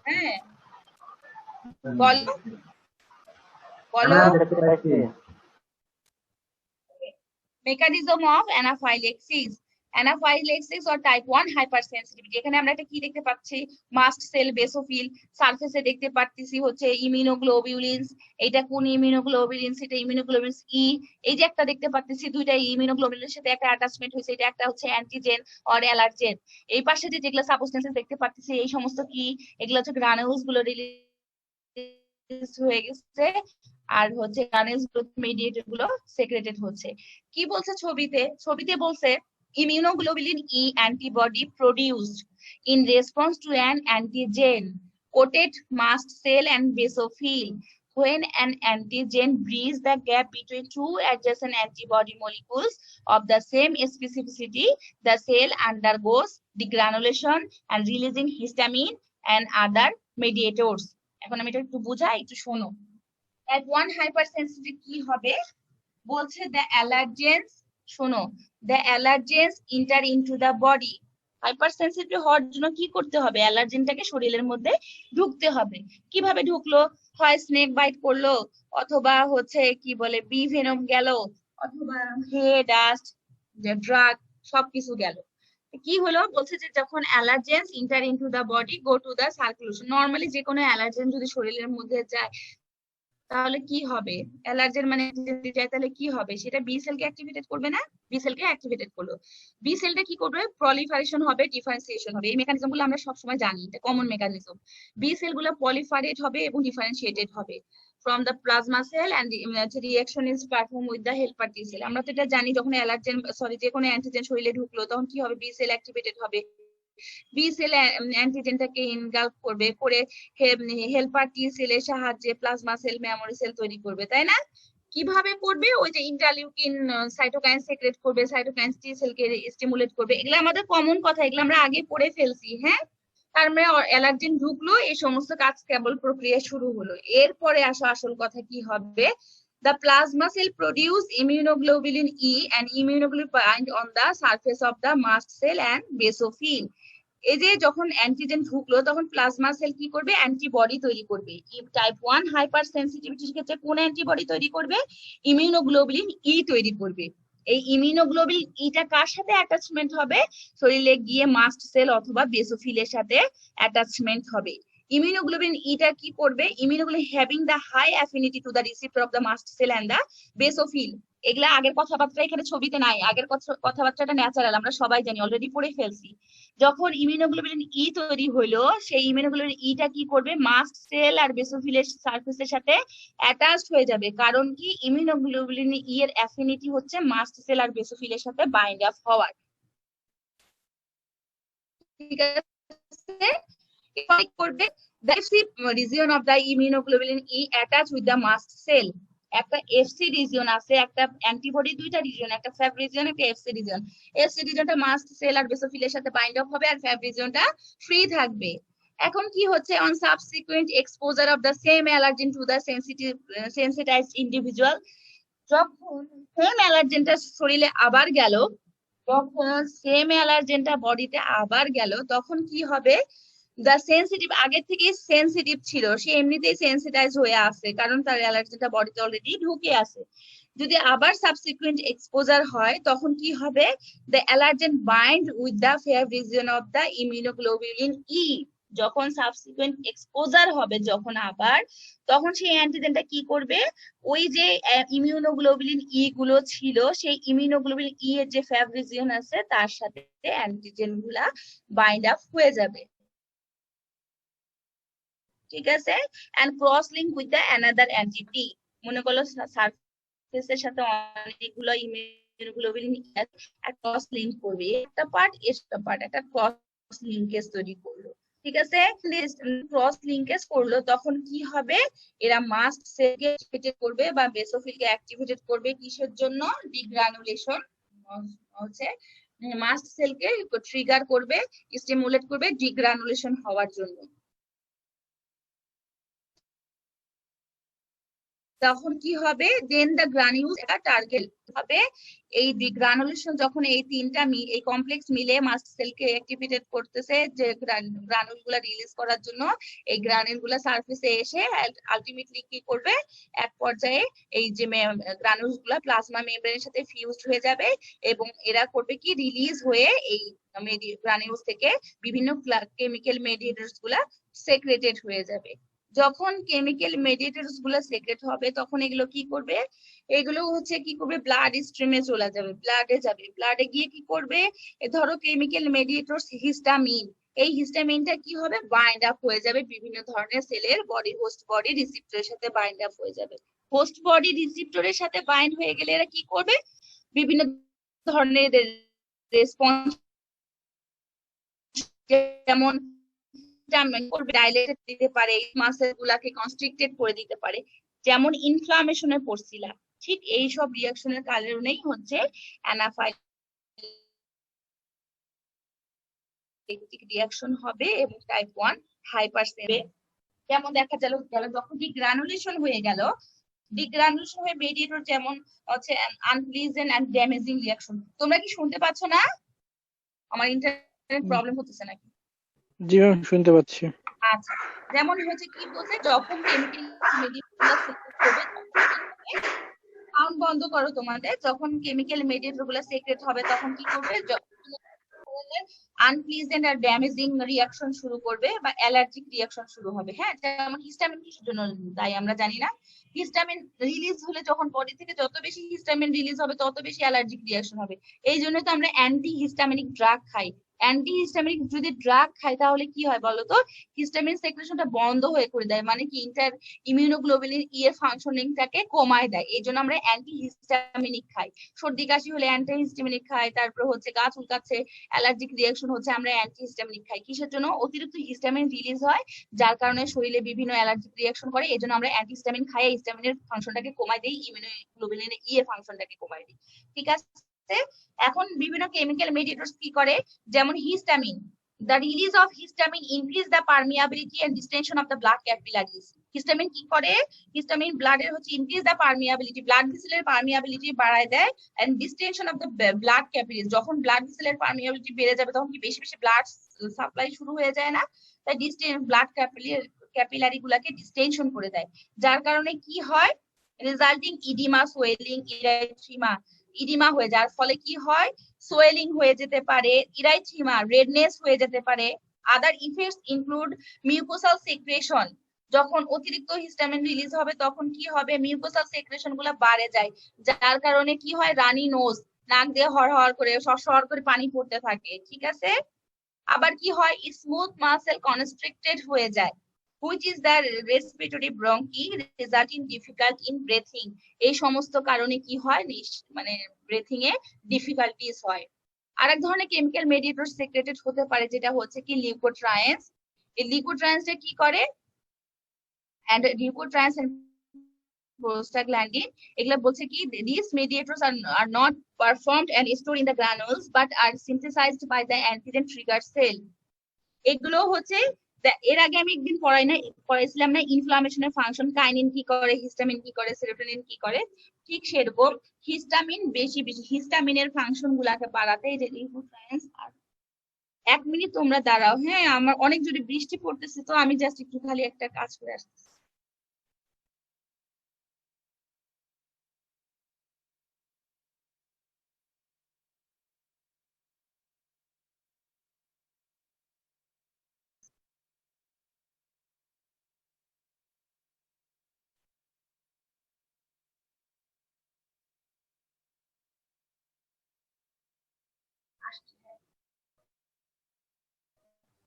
হ্যাঁ বলো বলো mechanism of anaphylaxis anaphylaxis or type 1 hypersensitivity. এখানে আমরা একটা কি দেখতে পাচ্ছি, মাস্ট সেল বেসোফিল, সারফেসে দেখতে পাচ্ছি হচ্ছে ইমিউনোগ্লোবিউলিনস, এটা কোন ইমিউনোগ্লোবিউলিনস, এটা ইমিউনোগ্লোবিউলিনস ই, এই যে একটা দেখতে পাচ্ছি দুইটা ইমিউনোগ্লোবিউলিনের সাথে একটা অ্যাটাচমেন্ট হয়েছে, এটা একটা হচ্ছে অ্যান্টিজেন অর অ্যালার্জেন। এই পাশে যে যেগুলো সাবস্টেন্সেস দেখতে পাচ্ছি এই সমস্ত কি, এগুলো হচ্ছে গ্রানুলস গুলো রিলিজ হয়ে গেছে, আর হচ্ছে গ্রানুলস মিডিয়েটেড গুলো সেক্রেটেড হচ্ছে। কি বলছে ছবিতে, ছবিতে বলছে immunoglobulin E antibody produced in response to an antigen coated mast cell and basophil. When an antigen bridges the gap between two adjacent antibody molecules of the same specificity, the cell undergoes degranulation and releasing histamine and other mediators. এখন আমি এটা একটু বুঝাই, একটু শোনো। At one hypersensitive কি হবে বলছে, the allergens, শোনো, the allergens enter into the body. হাইপারসেনসিটিভ হওয়ার জন্য কি করতে হবে, অ্যালার্জেনটাকে শরীরের মধ্যে ঢুকতে হবে। কিভাবে ঢুকলো, হয় স্নেক বাইট করলো, অথবা হচ্ছে কি বলে বি ভেনম গেল, অথবা হে ডাস্ট, যে ড্রাগ, সবকিছু গেল। কি হলো বলছে যে যখন allergens enter into the body go to the circulation. Normally যে কোনো অ্যালার্জেন যদি শরীরের মধ্যে যায় তাহলে কি হবে, অ্যালার্জেন মানে যদি যায় তাহলে কি হবে, সেটা বি সেলকে অ্যাক্টিভেটেড করবে না, বি সেলকে অ্যাক্টিভেটেড করলো। বি সেলটা কি করবে, প্রলিফারেশন হবে, ডিফারেন্সিয়েশন হবে। এই মেকানিজম গুলো আমরা সবসময় জানি, এটা কমন মেকানিজম। বি সেল গুলো পলিফারেট হবে এবং ডিফারেন্সিয়েটেড হবে from the plasma cell and the reaction is performed with the helper T cell. আমরা তো এটা জানি, যখন অ্যালার্জেন যে কোনো অ্যান্টিজেন শরীরে ঢুকলো তখন কি হবে, বি সেল অ্যাক্টিভেটেড হবে, বি সেল অ্যান্টিজেনটাকে ইনগালফ করবে, করে হেল্পার টি সেলের সাহায্যে প্লাজমা সেল, মেমোরি সেল তৈরি করবে, তাই না? কিভাবে করবে, ওই যে ইন্টারলিউকিন সাইটোকাইন সেক্রেট করবে, সাইটোকাইন টি সেলকে স্টিমুলেট করবে। এগুলো আমাদের কমন কথা, এগুলো আমরা আগে পড়ে ফেলছি। হ্যাঁ, তার মানে অ্যালার্জেন ঢুকলো, এই সমস্ত কাজ কেবল প্রক্রিয়া শুরু হলো। এরপরে আসো আসল কথা কি হবে, the plasma cell produce immunoglobulin E and immunoglobulin bind on the surface of the mast cell and basophil. এই যে যখন অ্যান্টিজেন ঢুকলো তখন প্লাজমা সেল কি করবে, অ্যান্টিবডি তৈরি করবে। টাইপ 1 হাইপার সেনসিটিভিটির ক্ষেত্রে কোন অ্যান্টিবডি তৈরি করবে, ইমিউনোগ্লোবুলিন ই তৈরি করবে। এই ইমিউনোগ্লোবুলিন ইটা কার সাথে অ্যাটাচমেন্ট হবে, শরীরে গিয়ে মাস্ট সেল অথবা বেসোফিলের সাথে অ্যাটাচমেন্ট হবে। ইমিউনোগ্লোবুলিন ইটা কি করবে, immunoglobulin having the high affinity to the receptor of the mast cell and the basophil. এগুলা আগের কথাবার্তা এখানে ছবিতে নাই, আগের কথাবার্তাটা ন্যাচারাল, আমরা সবাই জানি, অলরেডি পড়ে ফেলছি। যখন ইমিউনোগ্লোবুলিন ই তৈরি হলো, সেই ইমিউনোগ্লোবুলিন ইটা কি করবে, মাস্ট সেল আর বেসোফিলের সারফেসের সাথে অ্যাটাচড হয়ে যাবে। কারণ কি, ইমিউনোগ্লোবুলিন ই এর অ্যাফিনিটি হচ্ছে মাস্ট সেল আর বেসোফিলের সাথে বাইন্ড আপ হওয়ার। ঠিক আছে, এরপরে কি করবে, the FC region of the immunoglobulin E attach with the mast cell. একটা এফসি রিজিয়ন আছে, একটা অ্যান্টিবডি, দুইটা রিজিয়ন, একটা ফ্যাব রিজিয়ন, একটা এফসি রিজিয়ন। এফসি রিজিয়নটা মাস্ট সেল আর বেসোফিলের সাথে বাইন্ড আপ হবে, আর ফ্যাব রিজিয়নটা ফ্রি থাকবে। এখন কি হচ্ছে, on subsequent exposure of the same allergen to the sensitized individual, যখন সেম অ্যালার্জেনটা শরীরে আবার গেল, যখন সেম অ্যালার্জেনটা বডিতে আবার গেল, তখন কি হবে, দা সেনসিটিভ আগের থেকে সেনসিটিভ ছিল, সে এমনিতেই সেনসিটাইজ হয়ে আছে, কারণ তার অ্যালার্জিটা বডিতে অলরেডি ঢুকে আছে। যদি আবার সাবসিকুয়েন্ট এক্সপোজার হয় তখন কি হবে, the allergen bind with the fair region of the immunoglobulin E. যখন সাবসিকুয়েন্ট এক্সপোজার হবে, যখন আবার, তখন সেই অ্যান্টিজেনটা কি করবে, ওই যে ইমিউনোগ্লোবুলিন ই গুলো ছিল, সেই ইমিউনোগ্লোবুলিন ই এর যে ফেয়ার রিজিয়ন আছে তার সাথে অ্যান্টিজেন গুলা বাইন্ড আপ হয়ে যাবে। ঠিক আছে, and cross link with the another entity. মনে করলো সারফেসের সাথে অনেকগুলো ইমিউনোগ্লোবুলিন ক্রস লিঙ্ক করবে, একটা পার্ট একটা পার্ট, একটা ক্রস লিঙ্কেজ তৈরি করলো। ঠিক আছে, ক্রস লিঙ্কেজ করলো, তখন কি হবে, এরা মাস্ট সেলকে অ্যাক্টিভেট করবে বা বেসোফিলকে অ্যাক্টিভেটেড করবে, কিসের জন্য, ডিগ্রানুলেশন হচ্ছে মাস্ট সেলকে ট্রিগার করবে, স্টিমুলেট করবে ডিগ্রানুলেশন হওয়ার জন্য। তখন কি হবে, দেন দ্য গ্রানিউলস একটা টার্গেট হবে। এই গ্রানুলেশন যখন এই তিনটা এই কমপ্লেক্স মিলে মাস্ট সেলকে অ্যাক্টিভেটেড করতেছে যে গ্রানুল গুলা রিলিজ করার জন্য, এই গ্রানুল গুলা সারফেসে এসে আলটিমেটলি কি করবে, এক পর্যায়ে এই যে গ্রানুলস গুলা প্লাজমা মেমব্রেনের সাথে ফিউজড হয়ে যাবে এবং এরা করবে কি, রিলিজ হয়ে এই গ্রানুলস থেকে বিভিন্ন কেমিক্যাল মেডিয়েটরস গুলা সেক্রেটেড হয়ে যাবে। যখন কেমিক্যাল মেডিয়েটরস গুলো সেক্রেট হবে তখন এগুলো কি করবে, এগুলো হচ্ছে কি করবে, ব্লাড স্ট্রিমে চলে যাবে, ব্লাডে গিয়ে কি করবে, ধরো কেমিক্যাল মেডিয়েটরস হিস্টামিন, এই হিস্টামিনটা কি হবে, বাইন্ড আপ হয়ে যাবে বিভিন্ন ধরনের সেলের বডি, হোস্ট বডি রিসিপ্টরের সাথে বাইন্ড আপ হয়ে যাবে। হোস্ট বডি রিসিপ্টরের সাথে বাইন্ড হয়ে গেলে এরা কি করবে, বিভিন্ন ধরনের রেসপন্স, যেমন ডাইলেটেড দিতে পারে, মাসেল গুলাকে কনস্ট্রিক্টেড করে দিতে পারে, যেমন ইনফ্লামেশনে পড়ছিলা, ঠিক এই সব রিঅ্যাকশনের কারণেই হচ্ছে অ্যানাফাইল্যাক্টিক রিঅ্যাকশন হবে এবং টাইপ 1 হাইপারসেন্সিটিভ। যেমন দেখা গেল যখন ডিগ্রানুলেশন হয়ে গেল, ডিগ্রানুলেশন হয়ে মেডিয়েটর যেমন হচ্ছে আনপ্লিজেন্ট এন্ড ড্যামেজিং রিঅ্যাকশন। তোমরা কি শুনতে পাচ্ছ না? আমার ইন্টারনেট প্রবলেম হতেছে নাকি? জি ম্যাম, শুনতে পাচ্ছি। আচ্ছা, যেমন হচ্ছে কি বলছে, যখন কেমিক্যাল মেডিয়েটর হবে সাউন্ড বন্ধ করো তোমাদের, যখন কেমিক্যাল মেডিয়েটর গুলো সিক্রেট হবে তখন কি করবে, আনপ্লিজেন্ট আর ড্যামেজিং রিঅ্যাকশন শুরু করবে বা অ্যালার্জিক রিঅ্যাকশন শুরু হবে। হ্যাঁ, যেমন হিস্টামিন কিসের জন্য তাই আমরা জানি না। হিস্টামিন রিলিজ হলে যখন বডি থেকে যত বেশি হিস্টামিন রিলিজ হবে তত বেশি অ্যালার্জিক রিঅ্যাকশন হবে। এই জন্য তো আমরা অ্যান্টি হিস্টামিনিক ড্রাগ খাই। অ্যান্টি হিস্টামিনিক যদি ড্রাগ খাই তাহলে কি হয় বলতো, হিস্টামিন সেক্রেশনটা বন্ধ হয়ে করে দেয়, মানে কি ইন্টার ইমিউনোগ্লোবুলিন এর ফাংশনিংটাকে কমায় দেয়। এই জন্য আমরা অ্যান্টি হিস্টামিনিক খাই। সর্দি কাশি হলে অ্যান্টি হিস্টামিনিক খাই, তারপর হচ্ছে গা চুলকাচ্ছে, অ্যালার্জিক রিঅ্যাকশন হচ্ছে, আমরা অ্যান্টি হিস্টামিনিক খাই। কিসের জন্য? অতিরিক্ত হিস্টামিন রিলিজ হয় যার কারণে শরীরে বিভিন্ন অ্যালার্জিক রিঅ্যাকশন করে, এই জন্য আমরা অ্যান্টি হিস্টামিন খাই, হিস্টামিনের ফাংশনটাকে কমায় দেই, ইমিউনোগ্লোবুলিনের এর ফাংশনটাকে কমায় দিই। ঠিক আছে, এখন বিভিন্ন কেমিক্যাল মেডিয়েটরস কি করে, যেমন histamine, the release of histamine increase the permeability and distension of the blood capillaries. Histamine কি করে, হিস্টামিন ব্লাডের হচ্ছে ইনক্রিজ দ্য পারমিয়াবিলিটি, ব্লাড ভেসেলের পারমিয়াবিলিটি বাড়ায় দেয়, and distension of the blood capillaries, যখন ব্লাড ভেসেলের পারমিয়াবিলিটি বেড়ে যাবে তখন কি বেশি বেশি ব্লাড সাপ্লাই শুরু হয়ে যায় না, তাই ব্লাড ক্যাপিলারি গুলাকে ডিস্টেনশন করে দেয়, যার কারণে কি হয়, রেজাল্টিং ইডিমা, সোয়েলিং, ইরাইথ্রিমা, ইডিমা হয়ে যাওয়ার ফলে কি হয়, সোয়েলিং হয়ে যেতে পারে, ইরাইথ্রিমা, রেডনেস হয়ে যেতে পারে। আদার ইফেক্টস ইনক্লুড মিউকোসাল সেক্রেশন, যখন অতিরিক্ত হিস্টামিন রিলিজ হবে তখন কি হবে, মিউকোসাল সেক্রেশন গুলা বাড়ে যায়, যার কারণে কি হয়, রানি নোজ, নাক দিয়ে হর করে সর করে পানি পড়তে থাকে। ঠিক আছে, আবার কি হয়, স্মুথ মাসেল কনস্ট্রিক্টেড হয়ে যায়, which is the respiratory bronchi resulting difficult in breathing। এই সমস্ত কারণে কি হয়, মানে ব্রেথিং এ ডিফিকাল্টিস হয়। আরেক ধরনের কেমিক্যাল মেডিয়েটর সেক্রেটেড হতে পারে যেটা হচ্ছে কি লিউকোট্রায়েন্স। এই লিউকোট্রায়েন্সটা কি করে, and লিউকোট্রায়েন্স এন্ড prostaglandin, এগুলা বলছে কি, these mediators are not performed and stored in the granules but are synthesized by the antigen trigger cell। এগুলো হচ্ছে, এর আগে আমি একদিন পড়াইছিলাম না ইনফ্লামেশনের ফাংশন, কাইনিন কি করে, হিস্টামিন কি করে, সেরোটোনিন কি করে, ঠিক সেরকম হিস্টামিন বেশি হিস্টামিনের ফাংশন গুলাকে বাড়াতে এই যে লিউকোট্রায়েন্স। আর 1 মিনিট তোমরা দাঁড়াও, হ্যাঁ, আমার অনেক জোরে বৃষ্টি পড়তেছে তো আমি জাস্ট একটু খালি একটা কাজ করে আসতেছি।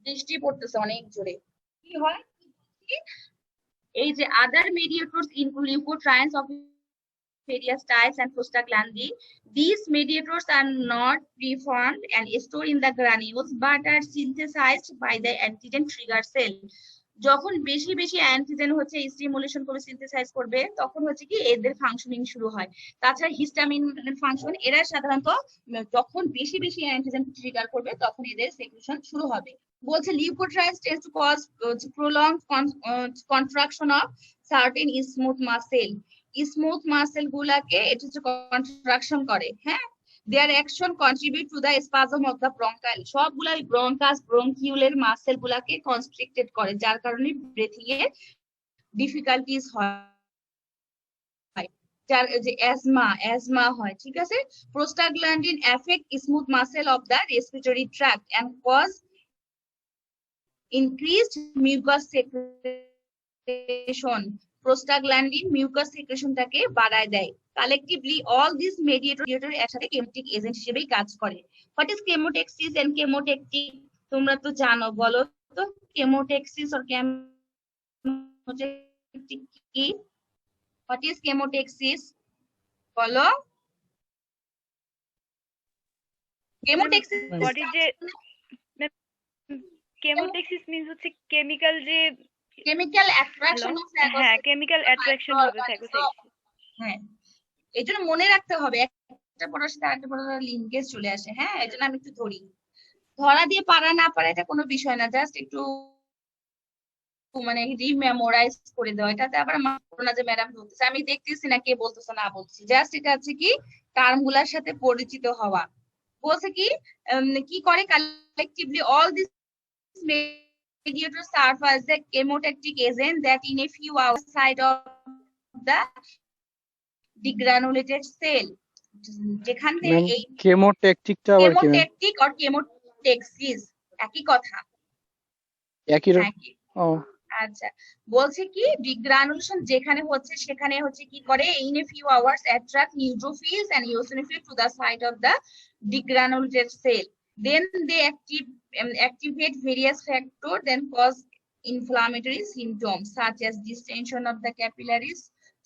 বৃষ্টি পড়তেছে অনেক জোরে। কি হয়, এই যে আদার মেডিয়েটরস include লিউকোট্রায়েন্স of various types and prostaglandin. These mediators are not preformed and stored in the granules but are synthesized by the antigen trigger cell. যখন বেশি বেশি অ্যান্টিজেন হচ্ছে স্টিমুলেশন করে সিনথেসাইজ করবে তখন হচ্ছে কি এদের ফাংশনিং শুরু হয়। তাছাড়া হিস্টামিন ফাংশন, এরা সাধারণত যখন বেশি বেশি অ্যান্টিজেন ট্রিগার করবে তখন এদের সেক্রেশন শুরু হবে। বলছে leukotrienes tends to cause prolonged contraction of certain smooth muscle. Smooth muscle গুলাকে এটা হচ্ছে কন্ট্রাকশন করে, হ্যাঁ। Their action contribute to the spasm of the bronchial, সবগুলা ব্রঙ্কাস ব্রঙ্কিউলের মাসেল গুলাকে কনস্ট্রিক্টেড করে, যার কারণে ব্রেথিং এর ডিফিকাল্টিস হয়, যার যে অ্যাজমা হয়, ঠিক আছে। Prostaglandin effect smooth muscle of the respiratory tract and cause increased mucus secretion. Prostaglandin mucus সেক্রেশনটাকে বাড়ায় দেয়। কালেকটিভলি অল দিস মেডিয়েটর একসাথে কেমোটেক এজেন্ট হিসেবেই কাজ করে। What is chemotaxis and chemotactic? তোমরা তো জানো, বলো তো কেমোটেক্সিস আর কেমোটেকটিক কি? হোয়াট ইজ কেমোটেক্সিস বলো। কেমোটেক্সিস বডি যে কেমোটেক্সিস মিন্স হচ্ছে কেমিক্যাল যে কেমিক্যাল অ্যাট্রাকশন অফ হ্যাঁ কেমিক্যাল অ্যাট্রাকশন হবে ফ্যাগোসাইটোসিস। হ্যাঁ, এই জন্য মনে রাখতে হবে, একটা পড়ার সাথে আরেকটা পড়ার লিঙ্কেজ চলে আসে, হ্যাঁ। এই জন্য আমি একটু ধরা দিয়ে পারা না পারা এটা কোনো বিষয় না, জাস্ট একটু মানে রিমেমোরাইজ করে দেওয়া। এটাতে আবার না যে ম্যাডাম বলতেছে, আমি দেখতেছি না কে বলতেছে না বলতেছি, জাস্ট এটা হচ্ছে কি টার্ম গুলার সাথে পরিচিত হওয়া। বলছে কি কি করে, collectively all this mediators serve as a chemotactic agent that in a few hours side of the degranulated cell, যেখান থেকে এই কেমোট্যাকটিকটা আবার কি? কেমোট্যাকটিক আর কেমোটেক্সিস একই কথা, একই রকম। একই। ও আচ্ছা, বলছে কি ডিগ্রানুলেশন যেখানে হচ্ছে সেখানে হচ্ছে কি করে, in a few hours attract neutrophils and eosinophils to the site of the degranulated cell, then they activate various factors then cause inflammatory symptoms such as distension of the capillaries,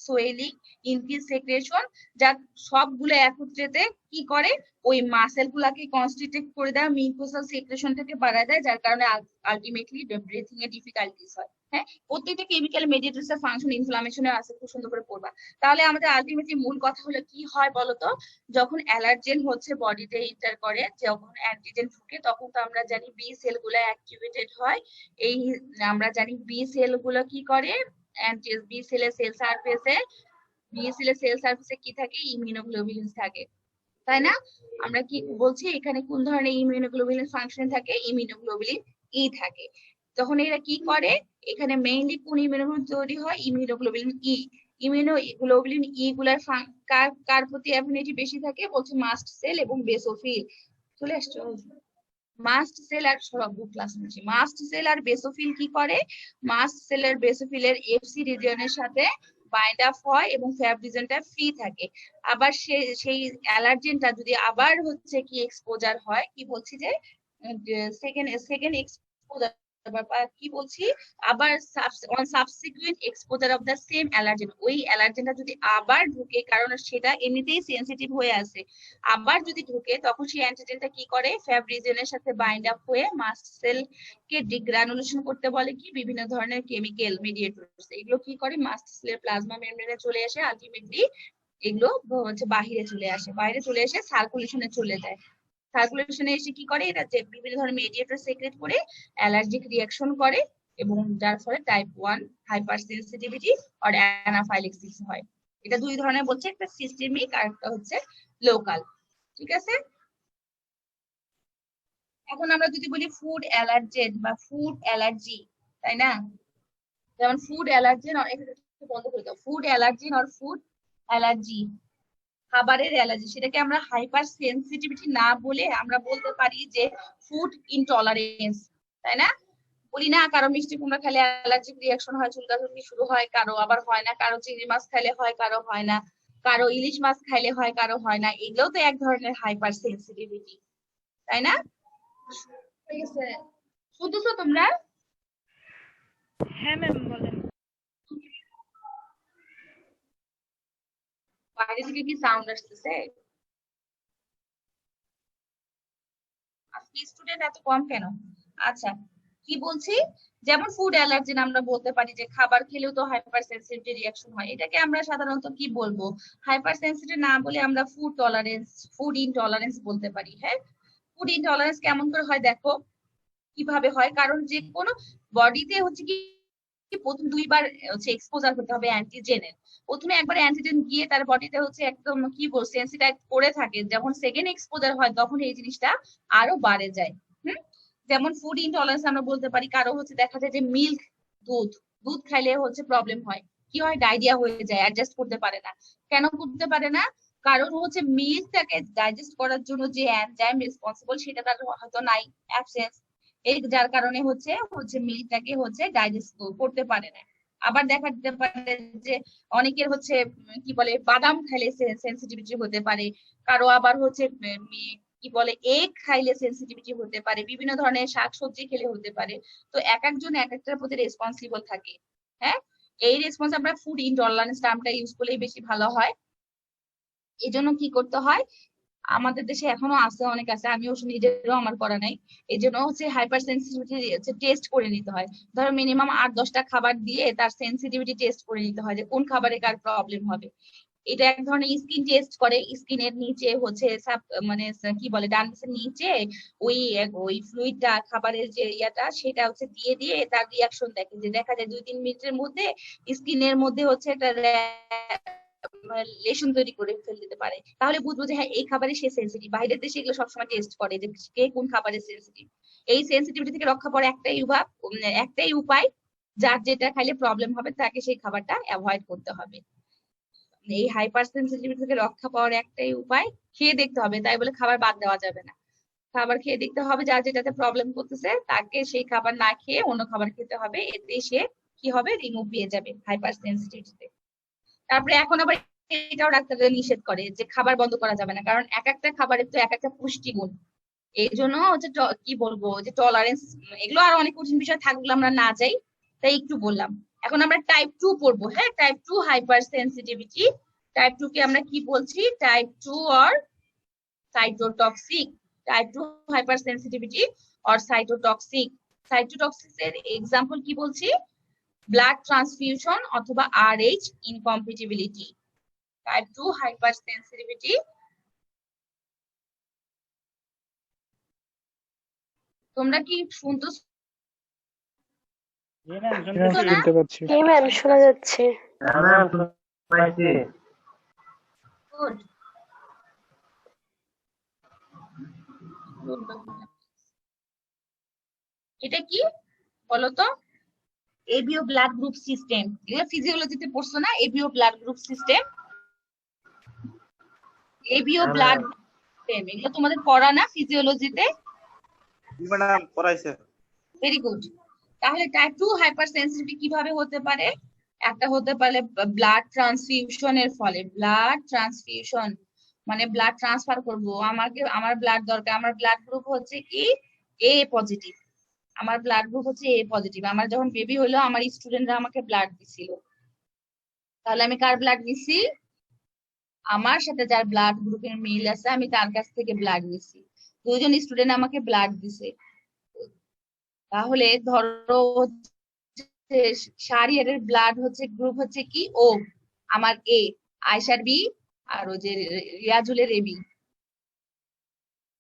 swelling, increased secretion, যা সবগুলো একত্রেতে কি করে ওই muscle গুলাকে constrict করে দেয়, mucosal সেক্রেশনটাকে বাড়ায় দেয়, যার কারণে আলটিমেটলি ব্রিথিং এ ডিফিকাল্টিস হয়, হ্যাঁ। প্রত্যেকটা কেমিক্যাল মেডিয়েটরস এর ফাংশন ইনফ্লামেশনে আছে, খুব সুন্দর করে পড়বা। তাহলে আমাদের আলটিমেটলি মূল কথা হলো কি হয় বলতো, যখন অ্যালার্জেন হচ্ছে বডিতে ইন্টার করে, যখন অ্যান্টিজেন ঢুকে, তখন তো আমরা জানি বি সেল গুলো অ্যাক্টিভেটেড হয়। এই আমরা জানি বি সেল গুলো কি করে, বি সেলের সেল সারফেসে কি থাকে, ইমিউনোগ্লোবুলিন থাকে, তাই না? আমরা কি বলছি এখানে কোন ধরনের ইমিউনোগ্লোবুলিন ফাংশন থাকে, ইমিউনোগ্লোবুলিন ই থাকে। তখন এরা কি করে, এখানে মেইনলি কোন ইমিউনোগ্লোবুলিন তৈরি হয়, ইমিউনোগ্লোবুলিন ই। ইমিউনোগ্লোবুলিন ই গুলার কার প্রতি অ্যাফিনিটি বেশি থাকে, বলছে মাস্ট সেল এবং বেসোফিল। চলে আসছো, মাস্ট সেল আর সবগুলো ক্লাস নিচ্ছি। মাস্ট সেল আর বেসোফিল কি করে, মাস্ট সেল আর বেসোফিলের এফসি রিজিয়নের সাথে বাইন্ড আপ হয় এবং ফ্যাব রিজনটা ফ্রি থাকে। আবার সেই অ্যালার্জেনটা যদি আবার হচ্ছে কি এক্সপোজার হয়, কি বলছি যে সেকেন্ড এক্সপোজার, কি বলছি আবার on subsequent exposure of the same allergen, ওই অ্যালার্জেনটা যদি আবার ঢুকে, কারণ সেটা এমনিতেই সেনসিটিভ হয়ে আছে, আবার যদি ঢুকে তখন সেই অ্যান্টিজেনটা কি করে, ফ্যাব রিজনের সাথে বাইন্ড আপ হয়ে মাস্ট সেল কে ডিগ্রানুলেশন করতে বলে কি বিভিন্ন ধরনের কেমিক্যাল মেডিয়েটরস। এগুলো কি করে, মাস্ট সেলের প্লাজমা মেমব্রেনে চলে আসে, আলটিমেটলি এগুলো হচ্ছে বাইরে চলে এসে সার্কুলেশনে চলে যায়। সার্কুলেশনে এসে কি করে, এটা যে বিভিন্ন ধরনের মেডিয়েটর সেক্রেট করে অ্যালার্জিক রিঅ্যাকশন করে, এবং যার ফলে টাইপ 1 হাইপার সেনসিটিভিটি আর অ্যানাফাইলেক্সিস হয়। এটা দুই ধরনের বলছে, একটা সিস্টেমিক আর একটা হচ্ছে লোকাল, ঠিক আছে। এখন আমরা যদি বলি ফুড অ্যালার্জেন বা ফুড অ্যালার্জি, তাই না? যেমন ফুড অ্যালার্জেন, বন্ধ করে দাও, ফুড অ্যালার্জেন আর ফুড অ্যালার্জি, খাবারের অ্যালার্জি, সেটাকে আমরা হাইপার সেনসিটিভিটি না বলে আমরা বলতে পারি যে ফুড ইনটলারেন্স, তাই না? বলি না কারো মিষ্টি কুমড়া খেলে অ্যালার্জিক রিঅ্যাকশন হয়, চুলকাচুলকি শুরু হয়, কারো আবার হয় না, কারো চিংড়ি মাছ খাইলে হয়, কারো হয় না, কারো ইলিশ মাছ খাইলে হয়, কারো হয় না। এগুলো তো এক ধরনের হাইপার সেনসিটিভিটি, তাই না? শুনতেছো তোমরা? হ্যাঁ ম্যাম বলেন। বাইরে থেকে কি সাউন্ড আসতেছে? আজকে স্টুডেন্ট এত কম কেন? আচ্ছা, কি বলছি, যেমন ফুড অ্যালার্জেন আমরা বলতে পারি যে খাবার খেলেও তো হাইপার সেনসিটিভ রিঅ্যাকশন হয়, এটাকে আমরা সাধারণত কি বলবো, হাইপার সেনসিটিভ না বলে আমরা ফুড টলারেন্স, ফুড ইনটলারেন্স বলতে পারি, হ্যাঁ। ফুড ইনটলারেন্স কেমন করে হয় দেখো, কিভাবে হয়, কারণ যে কোনো বডিতে হচ্ছে কি প্রথম দুইবার হচ্ছে এক্সপোজার হতে হবে অ্যান্টিজেনের। প্রথমে একবার অ্যান্টিজেন গিয়ে তার বডিতে হচ্ছে একদম কি বল সেন্সিটাইজ করে থাকে, যখন সেকেন্ড এক্সপোজার হয় তখন এই জিনিসটা আরো বাড়ে যায়। যেমন ফুড ইনটলারেন্স আমরা বলতে পারি, কারো হচ্ছে দেখা যায় যে মিল্ক দুধ দুধ খাইলে হচ্ছে প্রবলেম হয়, কি হয় ডায়রিয়া হয়ে যায়, অ্যাডজাস্ট করতে পারে না। কেন করতে পারে না? কারণ হচ্ছে মিল্কটাকে ডাইজেস্ট করার জন্য যে এনজাইম রেসপন্সিবল সেটা তার হয়তো নাই, অ্যাবসেন্স, এই যার কারণে হচ্ছে হচ্ছে মিল্কটাকে হচ্ছে ডাইজেস্ট করতে পারে না। আবার দেখা দিতে পারে যে অনেকের হচ্ছে কি বলে বাদাম খাইলে সেন্সিটিভিটি হতে পারে, কারো আবার হচ্ছে কি বলে এগ খাইলে সেন্সিটিভিটি হতে পারে, বিভিন্ন ধরনের শাকসবজি খেলে হতে পারে। তো এক একজন এক একটার প্রতি রেসপন্সিবল থাকে। হ্যাঁ, এই রেসপন্স আমরা ফুড ইনটলারেন্স টার্মটা ইউজ করলেই বেশি ভালো হয়। এই জন্য কি করতে হয়, আমাদের দেশে এখনো আছে, অনেক আছে, আমিও নিজেরও আমার করা নাই, এই জন্য হচ্ছে হাইপার সেন্সিটিভিটি টেস্ট করে নিতে হয়। ধরো মিনিমাম 8-10টা খাবার দিয়ে তার সেন্সিটিভিটি টেস্ট করে নিতে হয় যে কোন খাবারে কার প্রবলেম হবে। এটা এক ধরনের স্কিন টেস্ট করে, স্কিনের নিচে হচ্ছে মানে কি বলে ডান পাশের নিচে ওই ওই ফ্লুইডটা খাবারের যে ইয়াটা সেটা হচ্ছে দিয়ে দিয়ে তার রিয়াকশন দেখে, যে দেখা যায় 2-3 মিনিটের মধ্যে স্কিনের মধ্যে হচ্ছে একটা লেশন তৈরি করে ফেলে দিতে পারে। তাহলে বুঝবো যে হ্যাঁ এই খাবারে সে সেন্সিটিভ। বাইরের দেশে এগুলো সবসময় টেস্ট করে যে কে কোন খাবারে সেন্সিটিভ। এই সেন্সিটিভিটি থেকে রক্ষা পাওয়ার একটাই উপায়, যার যেটা খাইলে প্রবলেম হবে তাকে সেই খাবারটা অ্যাভয়েড করতে হবে। এই হাইপার সেন্সিটিভিটি থেকে রক্ষা পাওয়ার একটাই উপায়, খেয়ে দেখতে হবে, তাই বলে খাবার বাদ দেওয়া যাবে না। খাবার খেয়ে দেখতে হবে, যার যেটাতে প্রবলেম করতেছে তাকে সেই খাবার না খেয়ে অন্য খাবার খেতে হবে, এতে সে কি হবে রিমুভ পেয়ে যাবে হাইপার সেন্সিটিভিটি। তারপরে এখন আবার এটাও ডাক্তাররা নিষেধ করে যে খাবার বন্ধ করা যাবে না, কারণ এক একটা খাবারের তো এক একটা পুষ্টিগুণ। এই জন্য হচ্ছে কি বলবো যে টলারেন্স, এগুলো আর অনেক কঠিন বিষয় থাকলে আমরা না যাই, তাই একটু বললাম। এখন আমরা টাইপ 2 পড়বো। হ্যাঁ, টাইপ 2 হাইপার সেন্সিটিভিটি। টাইপ 2 কে আমরা কি বলছি? Type 2 or cytotoxic. Type 2 hypersensitivity or cytotoxic. Cytotoxic এর এক্সাম্পল কি বলছি? ব্লাড ট্রান্সফিউশন অথবা RH incompatibility. Type 2 hypersensitivity. তোমরা কি শুনতো? শুনতে পাচ্ছি। জি ম্যাম, শোনা যাচ্ছে। Good. এটা কি বলতো? ABO blood group system. এগুলো ফিজিওলজিতে পড়ছো না? ABO blood group system, ABO blood system, এগুলো তোমাদের পড়া না ফিজিওলজিতে? ম্যাডাম পড়াইছে। Very good. তাহলে টাইপ 2 হাইপার সেন্সিটিভিটি কিভাবে হতে পারে? একটা হতে পারে ব্লাড ট্রান্সফিউশনের ফলে। ব্লাড ট্রান্সফিউশন মানে ব্লাড ট্রান্সফার করব, আমার ব্লাড দরকার, আমার ব্লাড গ্রুপ হচ্ছে কি এ পজিটিভ, আমার ব্লাড গ্রুপ হচ্ছে এ পজিটিভ। আমার যখন বেবি হলো আমার স্টুডেন্টরা আমাকে ব্লাড দিছিল, তাহলে আমি কার ব্লাড নিছি? আমার সাথে যার ব্লাড গ্রুপের মিল আছে আমি তার কাছ থেকে ব্লাড নিছি। দুজন স্টুডেন্ট আমাকে ব্লাড দিছে, তাহলে ধরো শাহরিয়ারের ব্লাড হচ্ছে গ্রুপ হচ্ছে কি ও, আমার এ, আয়শার বি, আর ওই যে রিয়াজুলের এবি।